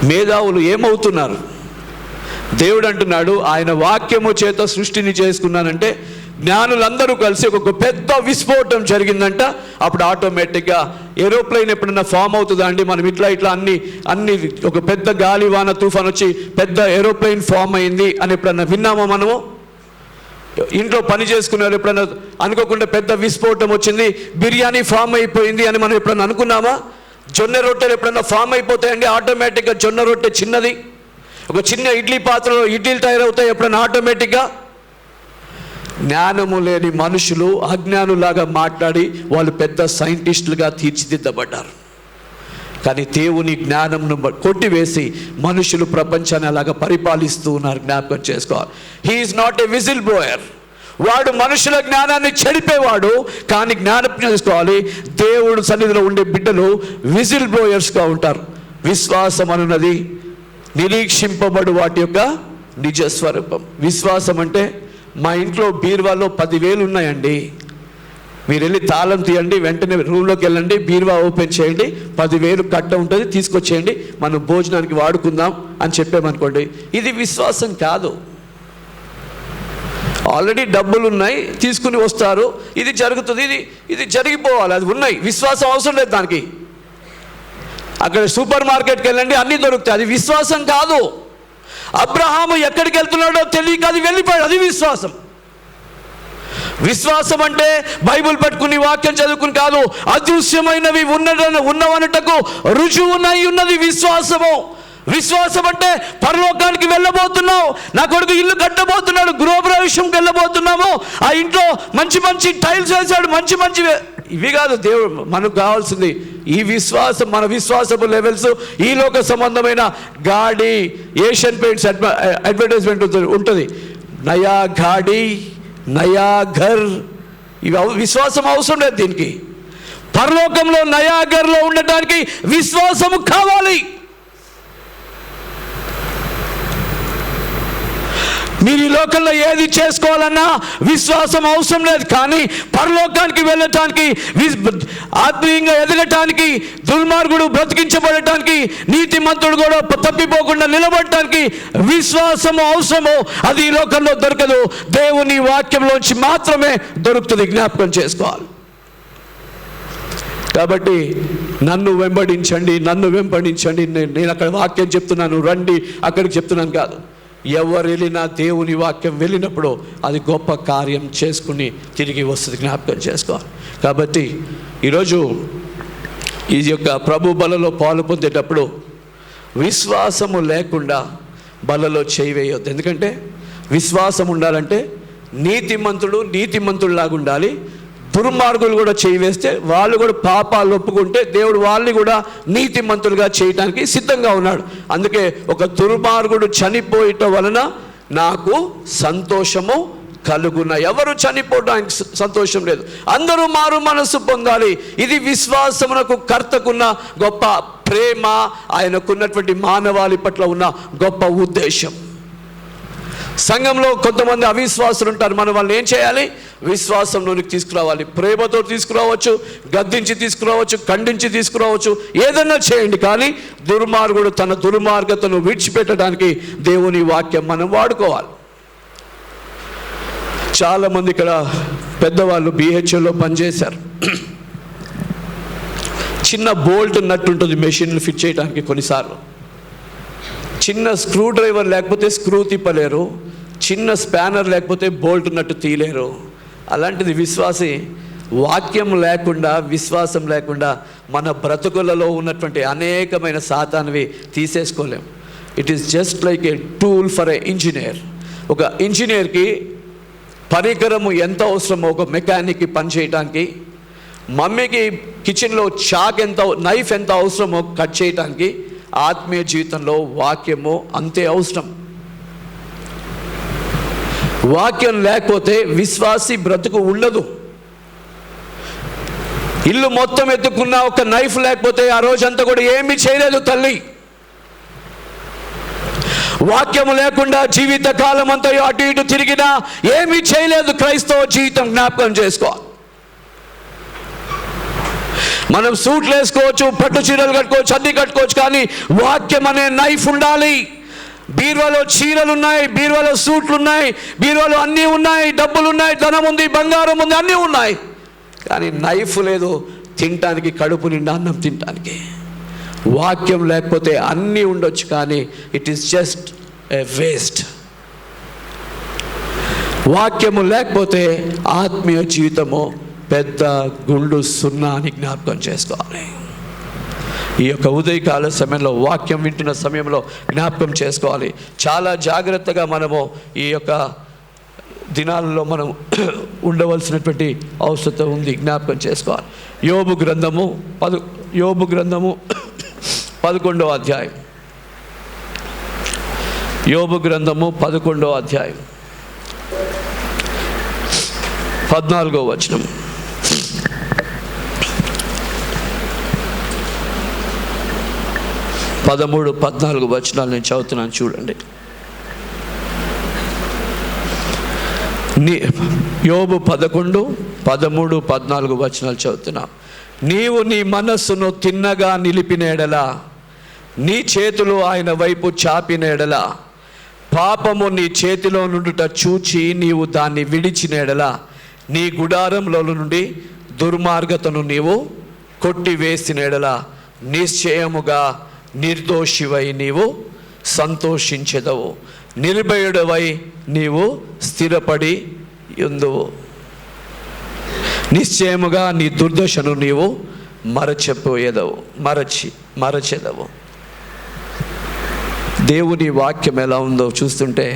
A: మేధావులు ఏమవుతున్నారు? దేవుడు అంటున్నాడు ఆయన వాక్యము చేత సృష్టిని చేసుకున్నానంటే జ్ఞానులందరూ కలిసి ఒక పెద్ద విస్ఫోటం జరిగిందంట. అప్పుడు ఆటోమేటిక్గా ఏరోప్లేన్ ఎప్పుడన్నా ఫామ్ అవుతుందా అండి? మనం ఇట్లా అన్ని ఒక పెద్ద గాలి, వాన, తుఫాన్ వచ్చి పెద్ద ఏరోప్లేన్ ఫామ్ అయింది అని ఎప్పుడన్నా విన్నామా మనము? ఇంట్లో పని చేసుకున్నారు ఎప్పుడన్నా అనుకోకుండా పెద్ద విస్ఫోటం వచ్చింది, బిర్యానీ ఫామ్ అయిపోయింది అని మనం ఎప్పుడన్నా అనుకున్నామా? జొన్న రొట్టెలు ఎప్పుడన్నా ఫామ్ అయిపోతాయండి ఆటోమేటిక్గా. జొన్న రొట్టె చిన్నది, ఒక చిన్న ఇడ్లీ పాత్రలో ఇడ్లీలు తయారవుతాయి ఎప్పుడన్నా ఆటోమేటిక్గా. జ్ఞానము లేని మనుషులు అజ్ఞానులాగా మాట్లాడి వాళ్ళు పెద్ద సైంటిస్టులుగా తీర్చిదిద్దబడ్డారు. కానీ దేవుని జ్ఞానంను కొట్టివేసి మనుషులు ప్రపంచాన్ని అలాగా పరిపాలిస్తూ ఉన్నారు. జ్ఞాపకం చేసుకోవాలి. He is not a whistleblower. వాడు మనుషుల జ్ఞానాన్ని చెడిపేవాడు. కానీ జ్ఞాపకం చేసుకోవాలి, దేవుడు సన్నిధిలో ఉండే బిడ్డలు విజిల్ బ్లోయర్స్గా ఉంటారు. విశ్వాసం అనున్నది నిరీక్షింపబడు వాటి యొక్క నిజ స్వరూపం. విశ్వాసం అంటే మా ఇంట్లో బీరువాలో 10,000 ఉన్నాయండి, మీరు వెళ్ళి తాళం తీయండి, వెంటనే రూమ్లోకి వెళ్ళండి, బీరువా ఓపెన్ చేయండి, 10,000 కట్ట ఉంటుంది, తీసుకొచ్చేయండి, మనం భోజనానికి వాడుకుందాం అని చెప్పామనుకోండి, ఇది విశ్వాసం కాదు. ఆల్రెడీ డబ్బులు ఉన్నాయి, తీసుకుని వస్తారు, ఇది జరుగుతుంది, ఇది జరిగిపోవాలి, అది ఉన్నాయి. విశ్వాసం అవసరం లేదు దానికి. అక్కడ సూపర్ మార్కెట్కి వెళ్ళండి, అన్నీ దొరుకుతాయి, అది విశ్వాసం కాదు. అబ్రహాము ఎక్కడికి వెళ్తున్నాడో తెలియక అది వెళ్ళిపోయాడు. అది విశ్వాసం. విశ్వాసం అంటే బైబిల్ పట్టుకుని వాక్యం చదువుకుని కాదు, అదృశ్యమైనవి ఉన్నవనటకు రుజువునై ఉన్నది విశ్వాసము. విశ్వాసం అంటే పరలోకానికి వెళ్ళబోతున్నావు, నా కొడుకు ఇల్లు కట్టబోతున్నాడు, గృహప్రవేశంకి వెళ్ళబోతున్నాము, ఆ ఇంట్లో మంచి మంచి టైల్స్ వేశాడు, మంచి మంచి ఇవి కాదు దేవుడు మనకు కావాల్సింది. ఈ విశ్వాసం, మన విశ్వాసపు లెవెల్స్ ఈ లోక సంబంధమైన గాడి, ఏషియన్ పెయింట్స్ అడ్వర్టైజ్మెంట్ ఉంటుంది, నయా గాడి నయా ఘర్. ఇవి విశ్వాసం అవసరం లేదు దీనికి. పరలోకంలో నయా ఘర్లో ఉండటానికి విశ్వాసము కావాలి. మీరు ఈ లోకంలో ఏది చేసుకోవాలన్నా విశ్వాసం అవసరం లేదు. కానీ పరలోకానికి వెళ్ళటానికి, ఆత్మీయంగా ఎదగటానికి, దుర్మార్గుడు బ్రతికించబడటానికి, నీతిమంతుడు కూడా తప్పిపోకుండా నిలబడటానికి విశ్వాసము అవసరము. అది ఈ లోకంలో దొరకదు, దేవుని వాక్యంలోంచి మాత్రమే దొరుకుతుంది. జ్ఞాపకం చేసుకోవాలి. కాబట్టి నన్ను వెంబడించండి, నన్ను వెంబడించండి. నేను అక్కడ వాక్యం చెప్తున్నాను, రండి అక్కడికి చెప్తున్నాను కాదు. ఎవరు వెళ్ళినా దేవుని వాక్యం వెళ్ళినప్పుడు అది గొప్ప కార్యం చేసుకుని తిరిగి వస్తుంది. జ్ఞాపకం చేసుకోవాలి. కాబట్టి ఈరోజు ఈ యొక్క ప్రభు బలలో పాలు పొందేటప్పుడు విశ్వాసము లేకుండా బలలో చేయి వేయొద్దు. ఎందుకంటే విశ్వాసం ఉండాలంటే నీతిమంతుడిలాగా ఉండాలి. దుర్మార్గులు కూడా చేయి వేస్తే, వాళ్ళు కూడా పాపాలు ఒప్పుకుంటే దేవుడు వాళ్ళని కూడా నీతిమంతులుగా చేయడానికి సిద్ధంగా ఉన్నాడు. అందుకే ఒక దుర్మార్గుడు చనిపోయటం వలన నాకు సంతోషము కలుగున. ఎవరు చనిపోవడానికి సంతోషం లేదు, అందరూ మారు మనస్సు పొందాలి. ఇది విశ్వాసమునకు కర్తకున్న గొప్ప ప్రేమ, ఆయనకున్నటువంటి మానవాళి పట్ల ఉన్న గొప్ప ఉద్దేశం. సంఘంలో కొంతమంది అవిశ్వాసులు ఉంటారు. మనం వాళ్ళని ఏం చేయాలి? విశ్వాసంలోనికి తీసుకురావాలి. ప్రేమతో తీసుకురావచ్చు, గద్దించి తీసుకురావచ్చు, ఖండించి తీసుకురావచ్చు, ఏదన్నా చేయండి. కానీ దుర్మార్గుడు తన దుర్మార్గతను విడిచిపెట్టడానికి దేవుని వాక్యం మనం వాడుకోవాలి. చాలామంది ఇక్కడ పెద్దవాళ్ళు BHOలో పనిచేశారు. చిన్న బోల్ట్ నట్టు ఉంటుంది మెషిన్లు ఫిట్ చేయడానికి. కొన్నిసార్లు చిన్న స్క్రూ డ్రైవర్ లేకపోతే స్క్రూ తిప్పలేరు, చిన్న స్పానర్ లేకపోతే బోల్ట్ నట్టు తీయలేరు. అలాంటిది విశ్వాసి వాక్యం లేకుండా, విశ్వాసం లేకుండా మన బ్రతుకులలో ఉన్నటువంటి అనేకమైన సాతాన్వి తీసేసుకోలేం. It is just like a tool for a engineer. ఒక ఇంజనీర్కి పరికరము ఎంత అవసరమో ఒక మెకానిక్కి పని చేయడానికి, మమ్మీకి కిచెన్లో నైఫ్ ఎంత అవసరమో కట్ చేయడానికి, ఆత్మీయ జీవితంలో వాక్యము అంతే అవసరం. వాక్యం లేకపోతే విశ్వాసి బ్రతుకు ఉండదు. ఇల్లు మొత్తం ఎత్తుకున్న ఒక నైఫ్ లేకపోతే ఆ రోజంతా కూడా ఏమీ చేయలేదు తల్లి. వాక్యము లేకుండా జీవిత కాలం అంతా అటు ఇటు తిరిగినా ఏమీ చేయలేదు క్రైస్తవ జీవితం. జ్ఞాపకం చేసుకోవాలి. మనం సూట్లు వేసుకోవచ్చు, పట్టు చీరలు కట్టుకోవచ్చు, అన్ని కట్టుకోవచ్చు, కానీ వాక్యం అనే నైఫ్ ఉండాలి. బీరువాలో చీరలు ఉన్నాయి, బీరువాలో సూట్లు ఉన్నాయి, బీరువాలో అన్నీ ఉన్నాయి, డబ్బులు ఉన్నాయి, ధనం ఉంది, బంగారం ఉంది, అన్నీ ఉన్నాయి. కానీ నైఫ్ లేదు తినటానికి, కడుపు నిండా అన్నం తినటానికి. వాక్యం లేకపోతే అన్నీ ఉండొచ్చు, కానీ it is just a waste. వాక్యము లేకపోతే ఆత్మీయ జీవితము పెద్ద గుండు సున్నా అని జ్ఞాపకం చేసుకోవాలి. ఈ యొక్క ఉదయకాల సమయంలో, వాక్యం వింటున్న సమయంలో జ్ఞాపకం చేసుకోవాలి. చాలా జాగ్రత్తగా మనము ఈ యొక్క దినాలలో మనం ఉండవలసినటువంటి అవసరం ఉంది. జ్ఞాపకం చేసుకోవాలి. యోబు గ్రంథము 11వ అధ్యాయం. యోబు గ్రంథము 11వ అధ్యాయం 14వ వచనం. 13-14 వచనాలు నేను చదువుతున్నాను, చూడండి. యోబు 11:13-14 వచనాలు చదువుతున్నా. నీవు నీ మనస్సును తిన్నగా నిలిపిన ఎడల, నీ చేతులు ఆయన వైపు చాపిన ఎడల, పాపము నీ చేతిలో నుండుట చూచి నీవు దాన్ని విడిచిన ఎడల, నీ గుడారంలో నుండి దుర్మార్గతను నీవు కొట్టివేసిన ఎడల, నిశ్చయముగా నిర్దోషివై నీవు సంతోషించెదవు, నిర్భయుడవై నీవు స్థిరపడి యుందువు. నిశ్చయముగా నీ దుర్దశను నీవు మరచెదవు. దేవుని వాక్యం ఎలా ఉందో చూస్తుంటే,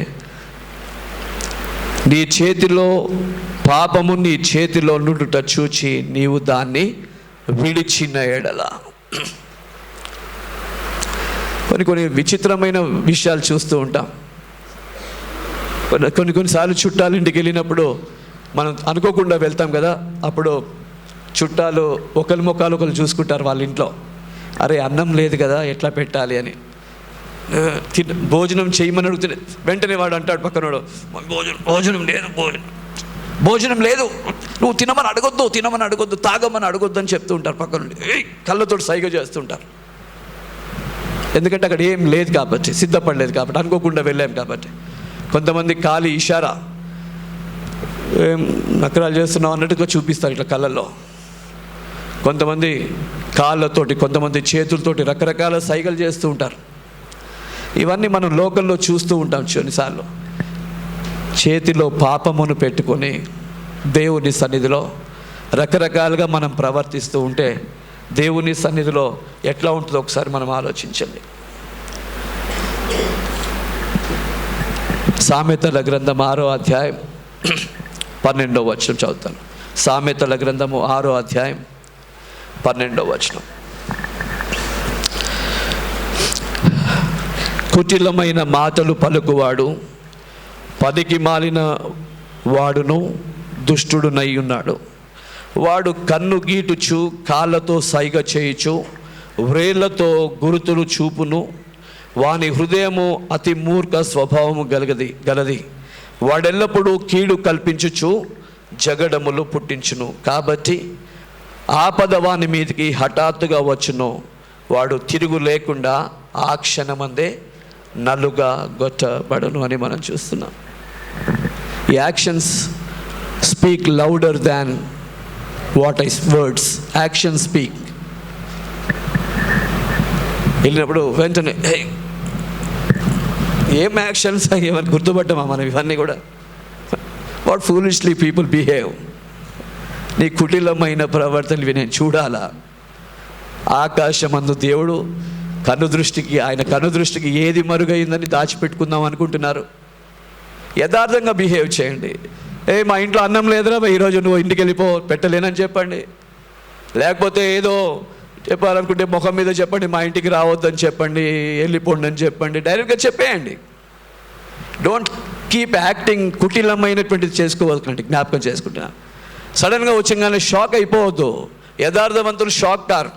A: నీ చేతిలో పాపము నీ చేతిలో నుండుట చూచి నీవు దాన్ని విడిచిన ఎడల. కొన్ని విచిత్రమైన విషయాలు చూస్తూ ఉంటాం. కొన్నిసార్లు చుట్టాలు ఇంటికి వెళ్ళినప్పుడు మనం అనుకోకుండా వెళ్తాం కదా, అప్పుడు చుట్టాలు ఒకరి ముఖాలు ఒకరు చూసుకుంటారు వాళ్ళ ఇంట్లో. అరే అన్నం లేదు కదా, ఎట్లా పెట్టాలి అని. భోజనం చేయమని అడుగుతుంది, వెంటనే వాడు అంటాడు పక్కనోడు, భోజనం లేదు, నువ్వు తినమని అడగొద్దు, తాగమని అడగొద్దు అని చెప్తూ ఉంటారు పక్క నుండి. కళ్ళతో సైగ చేస్తుంటారు. ఎందుకంటే అక్కడ ఏం లేదు కాబట్టి, సిద్ధపడలేదు కాబట్టి, అనుకోకుండా వెళ్ళాం కాబట్టి. కొంతమంది కాలి ఇషారా, ఏం నకరాలు చేస్తున్నావు అన్నట్టుగా చూపిస్తారు ఇట్లా కళ్ళల్లో. కొంతమంది కాళ్ళతోటి, కొంతమంది చేతులతోటి రకరకాల సైగలు చేస్తూ ఉంటారు. ఇవన్నీ మనం లోకల్లో చూస్తూ ఉంటాం. కొన్నిసార్లు చేతిలో పాపమును పెట్టుకొని దేవుని సన్నిధిలో రకరకాలుగా మనం ప్రవర్తిస్తూ ఉంటే దేవుని సన్నిధిలో ఎట్లా ఉంటుందో ఒకసారి మనం ఆలోచించండి. సామెతల గ్రంథం 6వ అధ్యాయం 12వ వచనం చదువుతాను. సామెతల గ్రంథము 6వ అధ్యాయం 12వ వచనం. కుటిలమైన మాటలు పలుకువాడు పనికి మాలిన వాడును దుష్టుడునై ఉన్నాడు. వాడు కన్ను గీటుచు, కాళ్ళతో సైగ చేయుచు, వ్రేళ్లతో గురుతులు చూపును. వాని హృదయము అతి మూర్ఖ స్వభావము గలది. వాడెల్లప్పుడూ కీడు కల్పించుచు జగడములు పుట్టించును. కాబట్టి ఆపద వాని మీదకి హఠాత్తుగా వచ్చును. వాడు తిరుగు లేకుండా ఆ క్షణమందే నలుగా గొట్టబడును అని మనం చూస్తున్నాం. ఈ actions speak louder than what ice words. Action speak. వెళ్ళినప్పుడు వెంటనే ఏం యాక్షన్స్ ఏమని గుర్తుపడ్డామా మనం ఇవన్నీ కూడా? What foolishly people behave. నీ కుటిలమైన ప్రవర్తనవి నేను చూడాలా? ఆకాశమందు దేవుడు ఆయన కన్ను దృష్టికి ఏది మరుగైందని దాచిపెట్టుకుందాం అనుకుంటున్నారు? యథార్థంగా బిహేవ్ చేయండి. మా ఇంట్లో అన్నం లేదురా, ఈరోజు నువ్వు ఇంటికి వెళ్ళిపో, పెట్టలేనని చెప్పండి. లేకపోతే ఏదో చెప్పాలనుకుంటే ముఖం మీద చెప్పండి, మా ఇంటికి రావద్దని చెప్పండి, వెళ్ళిపోండి అని చెప్పండి. డైరెక్ట్గా చెప్పేయండి. Don't keep acting. కుటిలమైనటువంటిది చేసుకోవద్దండి. జ్ఞాపకం చేసుకుంటున్నా. సడన్గా వచ్చంగానే షాక్ అయిపోవద్దు. యథార్థవంతులు షాక్ కారు.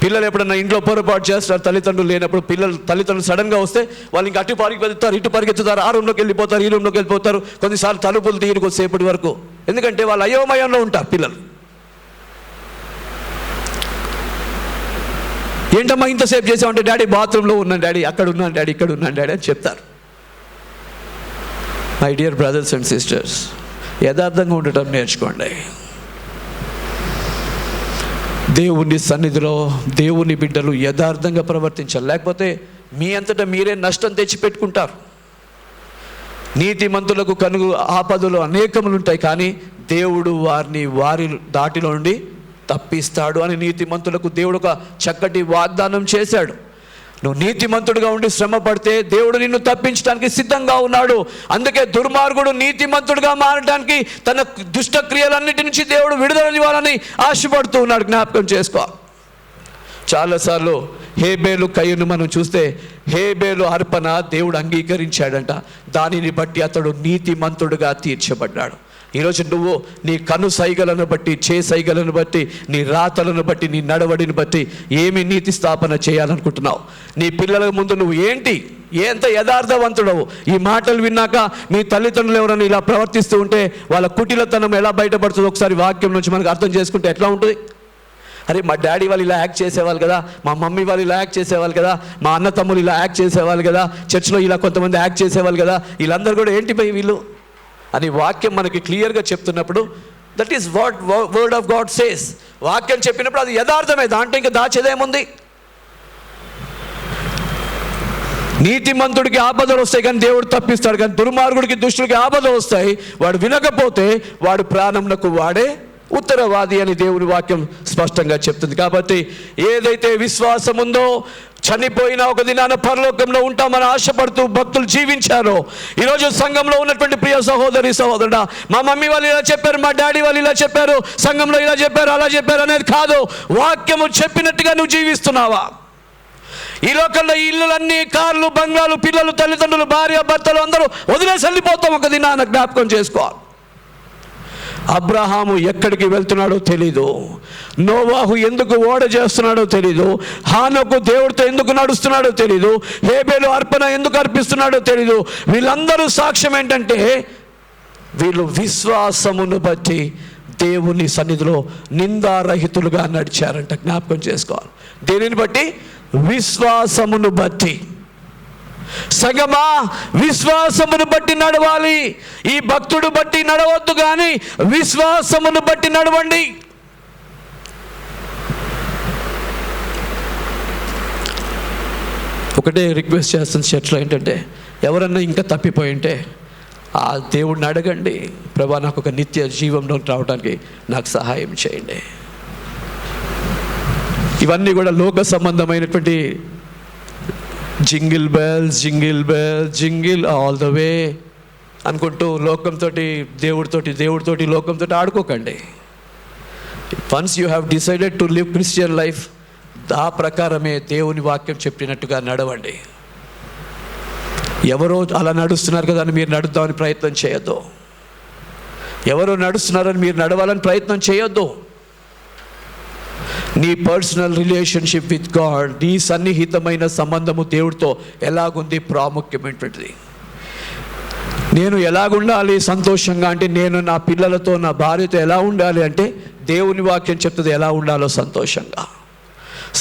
A: పిల్లలు ఎప్పుడన్నా ఇంట్లో పొరపాటు చేస్తారు, తల్లిదండ్రులు లేనప్పుడు తల్లిదండ్రులు సడన్గా వస్తే వాళ్ళు ఇంకా అటు పరిగెత్తుతారు, ఇటు పరిగెత్తుతారు, ఆ రూమ్లోకి వెళ్ళిపోతారు, ఈ రూమ్లోకి వెళ్ళిపోతారు. కొన్నిసార్లు తలుపులు తీరు కొద్దిసేపటి వరకు. ఎందుకంటే వాళ్ళు అయోమయంలో ఉంటారు పిల్లలు. ఏంటమ్మా ఇంతసేపు చేసామంటే, డాడీ బాత్రూంలో ఉన్నాను డాడీ, అక్కడ ఉన్నాను డాడీ, ఇక్కడ ఉన్నాను డాడీ అని చెప్తారు. My dear brothers and sisters, యథార్థంగా ఉండటం నేర్చుకోండి. దేవుని సన్నిధిలో దేవుని బిడ్డలు యథార్థంగా ప్రవర్తించాలి. లేకపోతే మీ అంతటా మీరే నష్టం తెచ్చిపెట్టుకుంటారు. నీతిమంతులకు కనుగు ఆపదలు అనేకములు ఉంటాయి, కానీ దేవుడు వారి దాటిలో నుండి తప్పిస్తాడు అని నీతిమంతులకు దేవుడు ఒక చక్కటి వాగ్దానం చేశాడు. నువ్వు నీతిమంతుడిగా ఉండి శ్రమ పడితే దేవుడు నిన్ను తప్పించడానికి సిద్ధంగా ఉన్నాడు. అందుకే దుర్మార్గుడు నీతిమంతుడిగా మారడానికి, తన దుష్టక్రియలన్నిటి నుంచి దేవుడు విడుదలనివ్వాలని ఆశపడుతూ ఉన్నాడు. జ్ఞాపకం చేసుకో. చాలాసార్లు హేబేలు కయ్యను మనం చూస్తే, హేబేలు అర్పణ దేవుడు అంగీకరించాడంట. దానిని బట్టి అతడు నీతిమంతుడిగా తీర్చబడ్డాడు. ఈరోజు నువ్వు నీ కను సైగలను బట్టి, సైగలను బట్టి, నీ రాతలను బట్టి, నీ నడవడిని బట్టి ఏమి నీతి స్థాపన చేయాలనుకుంటున్నావు? నీ పిల్లల ముందు నువ్వు ఎంత యథార్థవంతుడవు? ఈ మాటలు విన్నాక మీ తల్లిదండ్రులు ఎవరైనా ఇలా ప్రవర్తిస్తూ ఉంటే వాళ్ళ కుటిలతనం ఎలా బయటపడుతుందో ఒకసారి వాక్యం నుంచి మనకు అర్థం చేసుకుంటే ఎట్లా ఉంటుంది? అరే మా డాడీ వాళ్ళు ఇలా యాక్ట్ చేసేవాళ్ళు కదా, మా మమ్మీ వాళ్ళు ఇలా యాక్ట్ చేసేవాళ్ళు కదా, మా అన్న తమ్ములు ఇలా యాక్ట్ చేసేవాళ్ళు కదా, చర్చిలో ఇలా కొంతమంది యాక్ట్ చేసేవాళ్ళు కదా, వీళ్ళందరూ కూడా ఏంటి పోయి వీళ్ళు అని వాక్యం మనకి క్లియర్గా చెప్తున్నప్పుడు, that is what word of God says. వాక్యం చెప్పినప్పుడు అది యథార్థమే, దాంట్లో ఇంకా దాచేదేముంది? నీతిమంతుడికి ఆపదలు వస్తాయి కానీ దేవుడు తప్పిస్తాడు, కానీ దుర్మార్గుడికి దుష్టుడికి ఆపదలు వస్తాయి, వాడు వినకపోతే వాడు ప్రాణంనకు వాడే ఉత్తరవాది అని దేవుని వాక్యం స్పష్టంగా చెప్తుంది. కాబట్టి ఏదైతే విశ్వాసం ఉందో, చనిపోయిన ఒక దినాన పరలోకంలో ఉంటామని ఆశపడుతూ భక్తులు జీవించారో, ఈరోజు సంఘంలో ఉన్నటువంటి ప్రియ సహోదరి సహోదరుడా, మా మమ్మీ వాళ్ళు ఇలా చెప్పారు, మా డాడీ వాళ్ళు ఇలా చెప్పారు, సంఘంలో ఇలా చెప్పారు, అలా చెప్పారు అనేది కాదు. వాక్యము చెప్పినట్టుగా నువ్వు జీవిస్తున్నావా? ఈ లోకంలో ఈ ఇల్లులన్నీ, కార్లు, బంగ్లాలు, పిల్లలు, తల్లిదండ్రులు, భార్య, భర్తలు అందరూ వదిలేసి వెళ్ళిపోతాం ఒక దినాన. జ్ఞాపకం చేసుకోవాలి. అబ్రహాము ఎక్కడికి వెళ్తున్నాడో తెలీదు, నోవాహు ఎందుకు ఓడ చేస్తున్నాడో తెలీదు, హానోకు దేవుడితో ఎందుకు నడుస్తున్నాడో తెలీదు, హేబేలు అర్పణ ఎందుకు అర్పిస్తున్నాడో తెలీదు. వీళ్ళందరూ సాక్ష్యం ఏంటంటే వీళ్ళు విశ్వాసమును బట్టి దేవుని సన్నిధిలో నిందారహితులుగా నడిచారంట. జ్ఞాపకం చేసుకోవాలి. దేనిని బట్టి? విశ్వాసమును బట్టి. సంగమా, విశ్వాసమును బట్టి నడవాలి. ఈ భక్తుడు బట్టి నడవద్దు, కానీ విశ్వాసమును బట్టి నడవండి. ఒకటే రిక్వెస్ట్ చేస్తుంది చర్చ్లో ఏంటంటే, ఎవరన్నా ఇంకా తప్పిపోయి ఉంటే ఆ దేవుడిని అడగండి, ప్రభా నాకు ఒక నిత్య జీవంలో రావడానికి నాకు సహాయం చేయండి. ఇవన్నీ కూడా లోక సంబంధమైనటువంటి jingle bells, jingle bells, jingle all the way అనుకుంటూ లోకంతో దేవుడితోటి లోకంతో ఆడుకోకండి. Once you have decided to live Christian life, ఆ ప్రకారమే దేవుని వాక్యం చెప్పినట్టుగా నడవండి. ఎవరో అలా నడుస్తున్నారు కదా అని మీరు నడుద్దామని ప్రయత్నం చేయొద్దు. ఎవరో నడుస్తున్నారని మీరు నడవాలని ప్రయత్నం చేయొద్దు. నీ పర్సనల్ రిలేషన్షిప్ విత్ గాడ్, నీ సన్నిహితమైన సంబంధము దేవుడితో ఎలాగుంది ప్రాముఖ్యమైనటువంటిది. నేను ఎలాగుండాలి సంతోషంగా అంటే, నేను నా పిల్లలతో, నా భార్యతో ఎలా ఉండాలి అంటే దేవుని వాక్యం చెప్తుంది ఎలా ఉండాలో సంతోషంగా.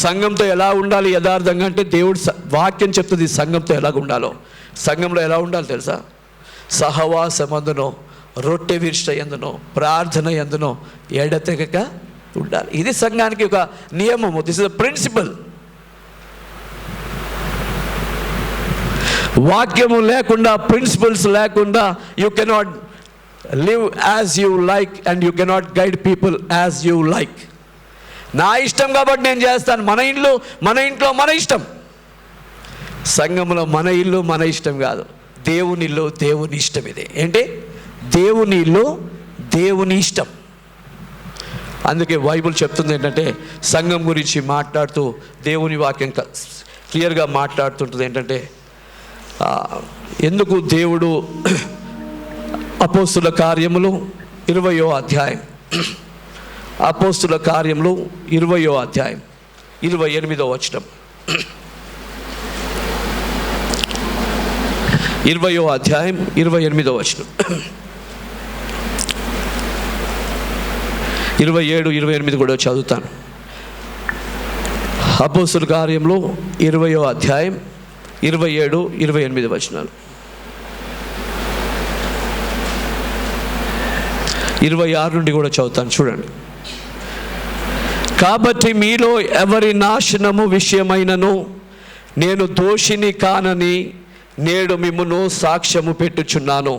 A: సంఘంతో ఎలా ఉండాలి యథార్థంగా అంటే దేవుడు వాక్యం చెప్తుంది సంఘంతో ఎలా ఉండాలో. సంఘంలో ఎలా ఉండాలి తెలుసా? సహవాసమందునో, రొట్టె విరుష్ట యందునో, ప్రార్థన యందునో ఎడతెగక ఉండాలి. ఇది సంఘానికి ఒక నియమము. This is a principle. వాక్యము లేకుండా, ప్రిన్సిపల్స్ లేకుండా you cannot live as you like and you cannot guide people as you like. నా ఇష్టం కాబట్టి నేను చేస్తాను. మన ఇంట్లో మన ఇష్టం. సంఘంలో మన ఇల్లు మన ఇష్టం కాదు, దేవుని ఇల్లు దేవుని ఇష్టం. ఇది ఏంటి? దేవుని ఇల్లు దేవుని ఇష్టం. అందుకే బైబిల్ చెప్తుంది ఏంటంటే, సంఘం గురించి మాట్లాడుతూ దేవుని వాక్యం క్లియర్గా మాట్లాడుతుంటుంది ఏంటంటే, ఎందుకు దేవుడు అపోస్తుల కార్యములు 20వ అధ్యాయం, అపోస్తుల కార్యములు 20వ అధ్యాయం 28వ వచనం, 20వ అధ్యాయం 28వ వచనం, 27, 28 కూడా చదువుతాను. అపోస్తుల కార్యంలో 20వ అధ్యాయం 27, 28 వచనాలు. 26 నుండి కూడా చదువుతాను, చూడండి. కాబట్టి మీలో ఎవరి నాశనము విషయమైనను నేను దోషిని కానని నేడు మిమ్మును సాక్ష్యము పెట్టుచున్నాను.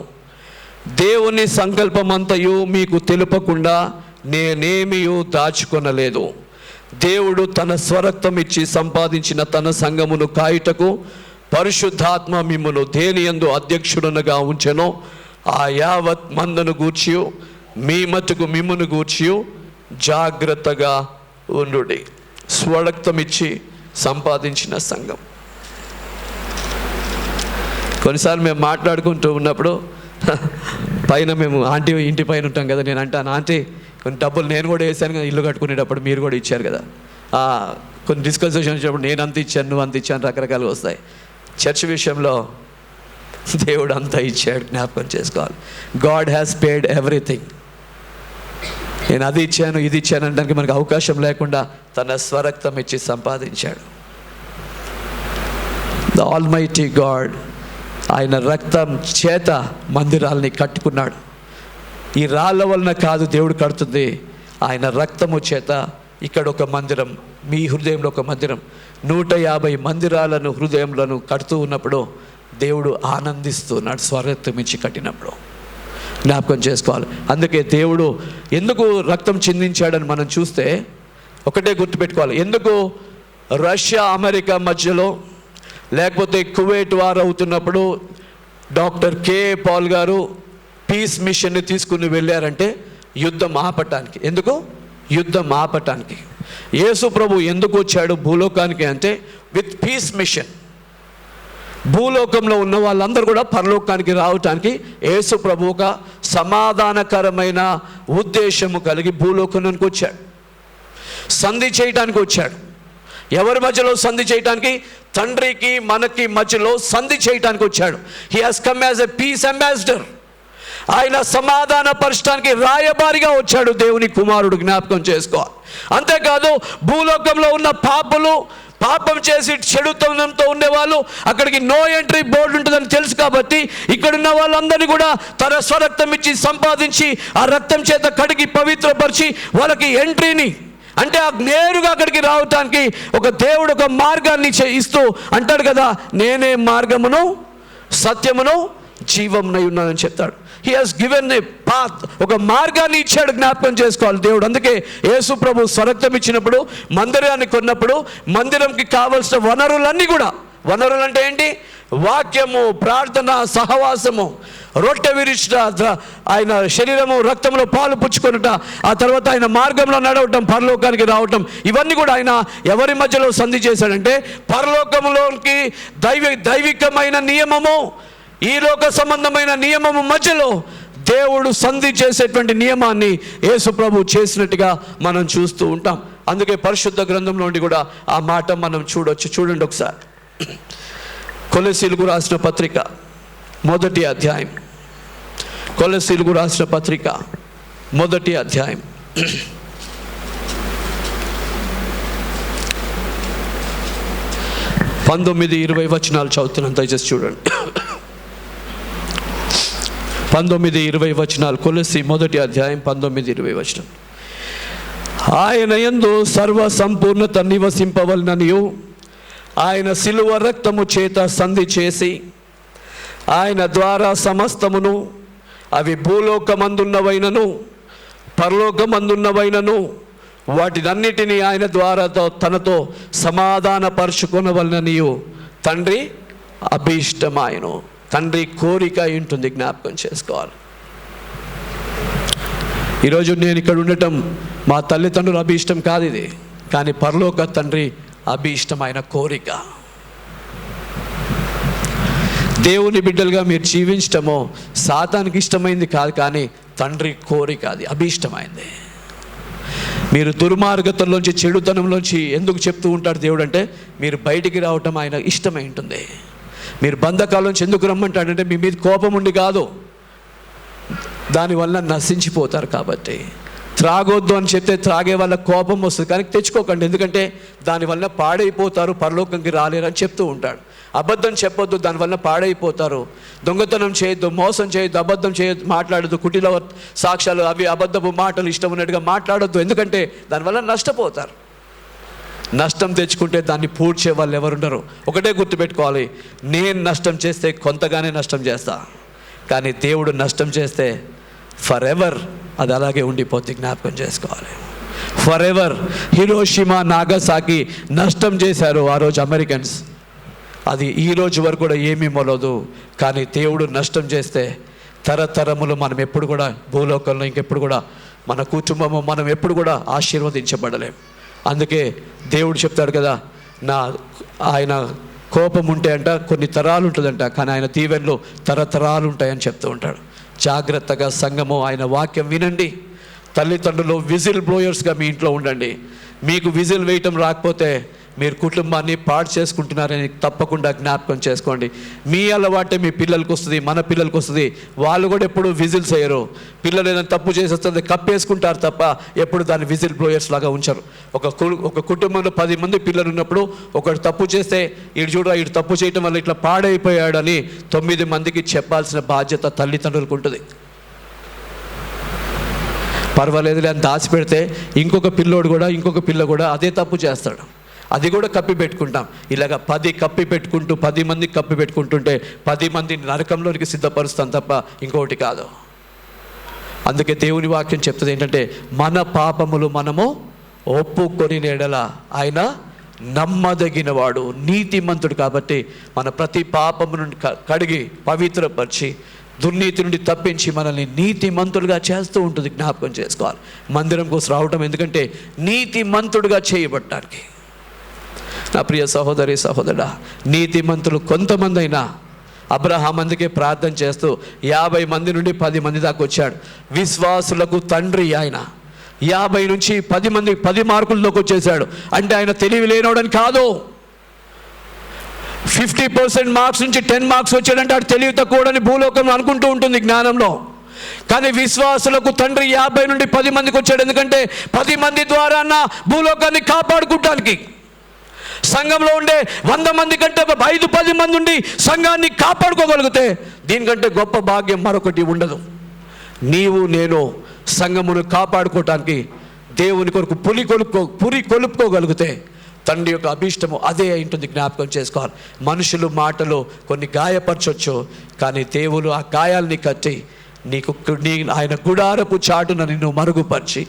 A: దేవుని సంకల్పమంతయు మీకు తెలుపకుండా నేనేమియూ దాచుకొనలేదు. దేవుడు తన స్వరక్తం ఇచ్చి సంపాదించిన తన సంఘమును కాయుటకు పరిశుద్ధాత్మ మిమ్మును దేనియందు అధ్యక్షుడనగా ఉంచెనో ఆ యావత్ మందను గూర్చి మీ మట్టుకు మిమ్మును గూర్చి జాగ్రత్తగా ఉండుడి. స్వరక్తం ఇచ్చి సంపాదించిన సంఘం. కొన్నిసార్లు మేము మాట్లాడుకుంటూ ఉన్నప్పుడు పైన మేము ఆంటీ ఇంటి పైన ఉంటాం కదా, నేను అంటాను, ఆంటీ కొన్ని డబ్బులు నేను కూడా వేసాను కదా ఇల్లు కట్టుకునేటప్పుడు, మీరు కూడా ఇచ్చారు కదా. కొన్ని డిస్కషన్ వచ్చినప్పుడు నేను అంత ఇచ్చాను, నువ్వు అంత ఇచ్చాను, రకరకాలుగా వస్తాయి. చర్చ్ విషయంలో దేవుడు అంతా ఇచ్చాడు, జ్ఞాపకం చేసుకోవాలి. God has paid everything. నేను అది ఇచ్చాను ఇది ఇచ్చాను అనడానికి మనకు అవకాశం లేకుండా తన స్వరక్తం ఇచ్చి సంపాదించాడు. ద ఆల్మైటీ గాడ్ ఆయన రక్తం చేత మందిరాలని కట్టుకున్నాడు. ఈ రాళ్ళ వలన కాదు దేవుడు కడుతుంది, ఆయన రక్తము చేత ఇక్కడ ఒక మందిరం, మీ హృదయంలో ఒక మందిరం, 150 మందిరాలను హృదయంలను కడుతూ ఉన్నప్పుడు దేవుడు ఆనందిస్తున్నాడు, స్వరక్తం ఇచ్చి కట్టినప్పుడు. జ్ఞాపకం చేసుకోవాలి. అందుకే దేవుడు ఎందుకు రక్తం చిందించాడని మనం చూస్తే ఒకటే గుర్తుపెట్టుకోవాలి. ఎందుకు రష్యా అమెరికా మధ్యలో, లేకపోతే కువైట్ వార్ అవుతున్నప్పుడు డాక్టర్ కే.ఏ. పాల్ గారు పీస్ మిషన్ని తీసుకుని వెళ్ళారంటే యుద్ధం ఆపటానికి. ఎందుకు? యుద్ధం ఆపటానికి. యేసు ప్రభు ఎందుకు వచ్చాడు భూలోకానికి అంటే విత్ పీస్ మిషన్. భూలోకంలో ఉన్న వాళ్ళందరూ కూడా పరలోకానికి రావటానికి యేసు ప్రభు ఒక సమాధానకరమైన ఉద్దేశము కలిగి భూలోకానికి వచ్చాడు. సంధి చేయటానికి వచ్చాడు. ఎవరి మధ్యలో సంధి చేయటానికి? తండ్రికి మనకి మధ్యలో సంధి చేయటానికి వచ్చాడు. He has come as a peace ambassador. ఆయన సమాధాన పరచడానికి రాయబారిగా వచ్చాడు దేవుని కుమారుడు. జ్ఞాపకం చేసుకోవాలి. అంతేకాదు భూలోకంలో ఉన్న పాపం చేసి చెడుతనంతో ఉండేవాళ్ళు, అక్కడికి నో ఎంట్రీ బోర్డు ఉంటుందని తెలుసు కాబట్టి ఇక్కడున్న వాళ్ళందరినీ కూడా తన స్వరక్తం ఇచ్చి సంపాదించి ఆ రక్తం చేత కడిగి పవిత్రపరిచి వాళ్ళకి ఎంట్రీని అంటే నేరుగా అక్కడికి రావటానికి ఒక దేవుడు ఒక మార్గాన్ని ఇస్తూ అంటాడు కదా, నేనే మార్గమును సత్యమును జీవమునై ఉన్నానని చెప్తాడు. He has given a path, ఒక మార్గాన్ని ఇచ్చాడు. జ్ఞాపకం చేసుకోవాలి దేవుడు. అందుకే యేసు ప్రభు స్వరక్తం ఇచ్చినప్పుడు, మందిరాన్ని కొన్నప్పుడు మందిరంకి కావలసిన వనరులన్నీ కూడా, వనరులు అంటే ఏంటి? వాక్యము, ప్రార్థన, సహవాసము, రొట్టె విరుచుట, ఆయన శరీరము రక్తంలో పాలు పుచ్చుకొనుట, ఆ తర్వాత ఆయన మార్గంలో నడవటం, పరలోకానికి రావటం, ఇవన్నీ కూడా ఆయన ఎవరి మధ్యలో సంధి చేశాడంటే పరలోకంలోకి దైవికమైన నియమము, ఈ లోక సంబంధమైన నియమము మధ్యలో దేవుడు సంధి చేసేటువంటి నియమాన్ని యేసు ప్రభు చేసినట్టుగా మనం చూస్తూ ఉంటాం. అందుకే పరిశుద్ధ గ్రంథంలో నుండి కూడా ఆ మాట మనం చూడొచ్చు. చూడండి ఒకసారి. కొలెసీలకు రాసిన పత్రిక 1వ అధ్యాయం. కొలెసీలకు రాసిన పత్రిక 1వ అధ్యాయం 19-20 వచనాలు చదువుతున్నాను, దయచేసి చూడండి. 19-20 వచనాలు. కొలెసీ 1వ అధ్యాయం 19-20 వచనం. ఆయన యందు సర్వ సంపూర్ణత నివసింపవలననియు ఆయన శిలువ రక్తము చేత సంధి చేసి ఆయన ద్వారా సమస్తమును, అవి భూలోకమందున్నవైనను పరలోకమందున్నవైనను, వాటినన్నిటినీ ఆయన ద్వారా తనతో సమాధానపరుచుకొనవలననియు తండ్రి అభీష్టమాయను. తండ్రి కోరిక ఉంటుంది. జ్ఞాపకం చేసుకోవాలి. ఈరోజు నేను ఇక్కడ ఉండటం మా తల్లిదండ్రుల అభీష్టం కాదు ఇది, కానీ పరలోక తండ్రి అభీష్టమైన కోరిక. దేవుని బిడ్డలుగా మీరు జీవించటమో సాతానికి ఇష్టమైంది కాదు, కానీ తండ్రి కోరిక, అది అభీష్టమైంది. మీరు దుర్మార్గతల్లోంచి, చెడుతనంలోంచి ఎందుకు చెప్తూ ఉంటాడు దేవుడు అంటే మీరు బయటికి రావటం ఆయన ఇష్టమై ఉంటుంది. మీరు బంధకాల నుంచి ఎందుకు రమ్మంటాడంటే మీ మీద కోపం ఉండి కాదు, దానివల్ల నశించిపోతారు కాబట్టి. త్రాగొద్దు అని చెప్తే త్రాగే వాళ్ళ కోపం వస్తుంది, కానీ తెచ్చుకోకండి, ఎందుకంటే దానివల్ల పాడైపోతారు, పరలోకంకి రాలేరని చెప్తూ ఉంటాడు. అబద్ధం చెప్పొద్దు, దానివల్ల పాడైపోతారు. దొంగతనం చేయొద్దు, మోసం చేయొద్దు, అబద్ధం చేయొద్దు, మాట్లాడొద్దు, కుటిల సాక్ష్యాలు, అవి అబద్ధపు మాటలు ఇష్టం ఉన్నట్టుగా మాట్లాడొద్దు, ఎందుకంటే దానివల్ల నష్టపోతారు. నష్టం తెచ్చుకుంటే దాన్ని పూడ్చే వాళ్ళు ఎవరుండరు. ఒకటే గుర్తుపెట్టుకోవాలి, నేను నష్టం చేస్తే కొంతగానే నష్టం చేస్తా, కానీ దేవుడు నష్టం చేస్తే ఫర్ ఎవర్ అది అలాగే ఉండిపోద్ది. జ్ఞాపకం చేసుకోవాలి. For ever. హిరోషిమా, నాగసాకి నష్టం చేశారు ఆ రోజు అమెరికన్స్, అది ఈ రోజు వరకు కూడా ఏమీ మొలదు. కానీ దేవుడు నష్టం చేస్తే తరతరములు మనం ఎప్పుడు కూడా భూలోకంలో ఇంకెప్పుడు కూడా మన కుటుంబము మనం ఎప్పుడు కూడా ఆశీర్వదించబడలేం. అందుకే దేవుడు చెప్తాడు కదా, ఆయన కోపం ఉంటే అంట కొన్ని తరాలు ఉంటుందంట, కానీ ఆయన దీవెనలు తరతరాలు ఉంటాయని చెప్తూ ఉంటాడు. జాగ్రత్తగా సంఘము ఆయన వాక్యం వినండి. తల్లిదండ్రులు విజిల్ బ్లోయర్స్గా మీ ఇంట్లో ఉండండి. మీకు విజిల్ వేయటం రాకపోతే మీరు కుటుంబాన్ని పాడు చేసుకుంటున్నారని తప్పకుండా జ్ఞాపకం చేసుకోండి. మీ అలవాటే మీ పిల్లలకు వస్తుంది, మన పిల్లలకు వస్తుంది. వాళ్ళు కూడా ఎప్పుడు విజిల్స్ వేయరు. పిల్లలు ఏదైనా తప్పు చేసేస్తుంది కప్పేసుకుంటారు తప్ప ఎప్పుడు దాన్ని విజిల్ బ్లోయర్స్ లాగా ఉంచరు. ఒక కుటుంబంలో 10 మంది పిల్లలు ఉన్నప్పుడు ఒకడు తప్పు చేస్తే ఈడు తప్పు చేయటం వల్ల ఇట్లా పాడైపోయాడని 9 మందికి చెప్పాల్సిన బాధ్యత తల్లిదండ్రులకు ఉంటుంది. పర్వాలేదులే అని దాచిపెడితే ఇంకొక పిల్ల కూడా అదే తప్పు చేస్తాడు. అది కూడా కప్పి పెట్టుకుంటాం. ఇలాగ 10 కప్పి పెట్టుకుంటూ 10 మందికి కప్పి పెట్టుకుంటుంటే 10 మందిని నరకంలోనికి సిద్ధపరుస్తాం తప్ప ఇంకొకటి కాదు. అందుకే దేవుని వాక్యం చెప్తుంది ఏంటంటే, మన పాపములు మనము ఒప్పుకొని ఎడల ఆయన నమ్మదగినవాడు, నీతిమంతుడు. కాబట్టి మన ప్రతి పాపమును కడిగి పవిత్రపరిచి దుర్నీతి నుండి తప్పించి మనల్ని నీతిమంతులుగా చేస్తూ ఉంటుంది. జ్ఞాపకం చేసుకోవాలి. మందిరం కోసం రావటం ఎందుకంటే నీతిమంతుడుగా చేయబడటానికి. నా ప్రియ సహోదరి సహోదరుడా, నీతిమంతులు కొంతమంది అయినా, అబ్రహాం అందుకే ప్రార్థన చేస్తూ 50 మంది నుండి 10 మంది దాకా వచ్చాడు. విశ్వాసులకు తండ్రి ఆయన. 50 నుంచి 10 మంది 10 మార్కుల్లోకి వచ్చేసాడు. అంటే ఆయన తెలివి లేనోడని కాదు. 50% మార్క్స్ నుంచి 10 మార్క్స్ వచ్చాడంటే ఆడు తెలివి తక్కువడని భూలోకం అనుకుంటూ ఉంటుంది జ్ఞానంలో. కానీ విశ్వాసులకు తండ్రి 50 నుండి 10 మందికి వచ్చాడు. ఎందుకంటే 10 మంది ద్వారా భూలోకాన్ని కాపాడుకోవటానికి. సంఘంలో ఉండే 100 మంది కంటే 5-10 మంది ఉండి సంఘాన్ని కాపాడుకోగలిగితే దీనికంటే గొప్ప భాగ్యం మరొకటి ఉండదు. నీవు నేను సంఘమును కాపాడుకోవటానికి దేవుని కొరకు పురి కొలుపుకోగలిగితే తండ్రి యొక్క అభీష్టము అదే ఉంటుంది. జ్ఞాపకం చేసుకోవాలి. మనుషులు మాటలు కొన్ని గాయపరచొచ్చు, కానీ దేవుడు ఆ గాయాల్ని కట్టి ఆయన గుడారపు చాటున నిన్ను మరుగుపరిచి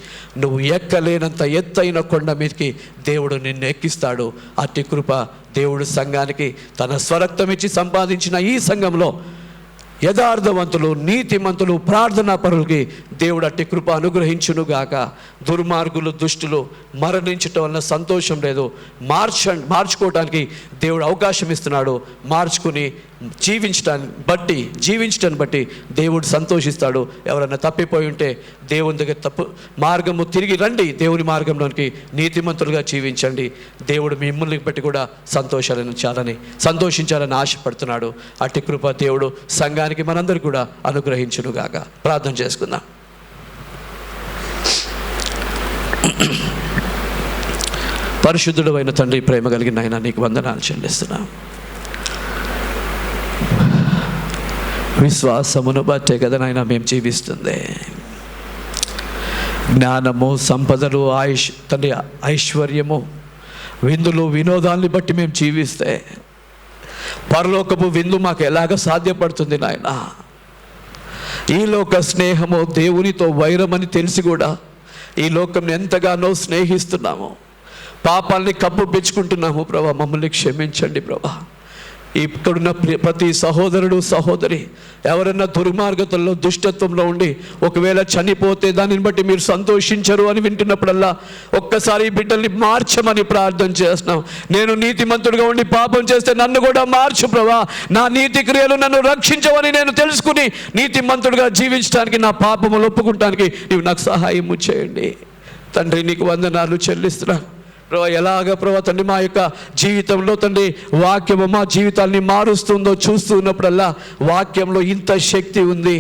A: నువ్వు ఎక్కలేనంత ఎత్తైన కొండ మీదకి దేవుడు నిన్ను ఎక్కిస్తాడు. అట్టి కృప దేవుడు సంఘానికి తన స్వరక్తం ఇచ్చి సంపాదించిన ఈ సంఘంలో యథార్థవంతులు, నీతిమంతులు, ప్రార్థనా పరులకి దేవుడు అట్టి కృప అనుగ్రహించునుగాక. దుర్మార్గులు, దుష్టులు మరణించటం వలన సంతోషం లేదు. మార్చుకోవటానికి దేవుడు అవకాశం ఇస్తున్నాడు. మార్చుకుని జీవించటాన్ని బట్టి దేవుడు సంతోషిస్తాడు. ఎవరైనా తప్పిపోయి ఉంటే దేవుని దగ్గర మార్గము తిరిగి రండి, దేవుని మార్గంలోనికి నీతిమంతులుగా జీవించండి. దేవుడు మిమ్మల్ని బట్టి కూడా సంతోషించాలని ఆశపడుతున్నాడు. అట్టి కృప దేవుడు సంఘానికి మనందరికీ కూడా అనుగ్రహించునుగాక. ప్రార్థన చేసుకుందాం. పరిశుద్ధుడు అయిన తండ్రి, ప్రేమ కలిగిన ఆయన, నీకు వందనాలు చెల్లిస్తున్నాం. విశ్వాసమును బట్టే కదా నాయన మేము జీవిస్తుంది. జ్ఞానము, సంపదలు, తండ్రి ఐశ్వర్యము, విందులు, వినోదాన్ని బట్టి మేము జీవిస్తే పరలోకపు విందు మాకు ఎలాగ సాధ్యపడుతుంది నాయన? ఈ లోక స్నేహము దేవునితో వైరమని తెలిసి కూడా ఈ లోకంని ఎంతగానో స్నేహిస్తున్నాము. పాపాలని కప్పుపెచ్చుకుంటున్నాము. ప్రభా, మమ్మల్ని క్షమించండి ప్రభా. ఇక్కడున్న ప్రతి సహోదరుడు, సహోదరి ఎవరన్నా దుర్మార్గతల్లో, దుష్టత్వంలో ఉండి ఒకవేళ చనిపోతే దానిని బట్టి మీరు సంతోషించరు అని వింటున్నప్పుడల్లా ఒక్కసారి ఈ బిడ్డల్ని మార్చమని ప్రార్థన చేస్తున్నాం. నేను నీతిమంతుడిగా ఉండి పాపం చేస్తే నన్ను కూడా మార్చు ప్రభా. నా నీతి క్రియలు నన్ను రక్షించవని నేను తెలుసుకుని నీతిమంతుడిగా జీవించడానికి, నా పాపములు ఒప్పుకుంటానికి నీవు నాకు సహాయం చేయండి తండ్రి. నీకు వందనాలు చెల్లిస్తున్నాను ప్రభా. ఎలాగ ప్రభా తండ్రి మా యొక్క జీవితంలో తండ్రి వాక్యము మా జీవితాన్ని మారుస్తుందో చూస్తూ ఉన్నప్పుడల్లా వాక్యంలో ఇంత శక్తి ఉంది.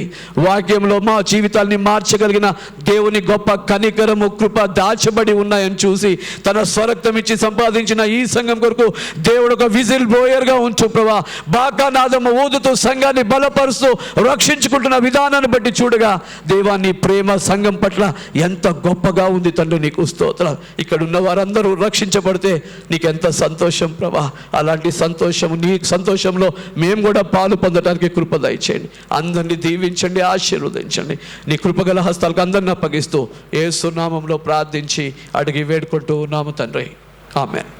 A: వాక్యంలో మా జీవితాన్ని మార్చగలిగిన దేవుని గొప్ప కనికరము, కృప దాచబడి ఉన్నాయని చూసి తన స్వరక్తం ఇచ్చి సంపాదించిన ఈ సంఘం కొరకు దేవుడు ఒక విజిల్ బ్లోయర్గా ఉంచు ప్రభా. బాకానాదము ఊదుతూ సంఘాన్ని బలపరుస్తూ రక్షించుకుంటున్న విధానాన్ని బట్టి చూడగా దేవాన్ని ప్రేమ సంఘం పట్ల ఎంత గొప్పగా ఉంది తండ్రి. నీకు స్తోత్రం. ఇక్కడ ఉన్న వారందరూ రక్షించబడితే నీకెంత సంతోషం ప్రభా. అలాంటి సంతోషం, నీ సంతోషంలో మేము కూడా పాలు పొందడానికి కృప దయచేయండి. అందరినీ దీవించండి, ఆశీర్వదించండి. నీ కృపగల హస్తాలకు అందరిని అప్పగిస్తూ యేసు నామములో ప్రార్థించి అడిగి వేడుకుంటూ ఉన్నాము తండ్రి. ఆమేన్.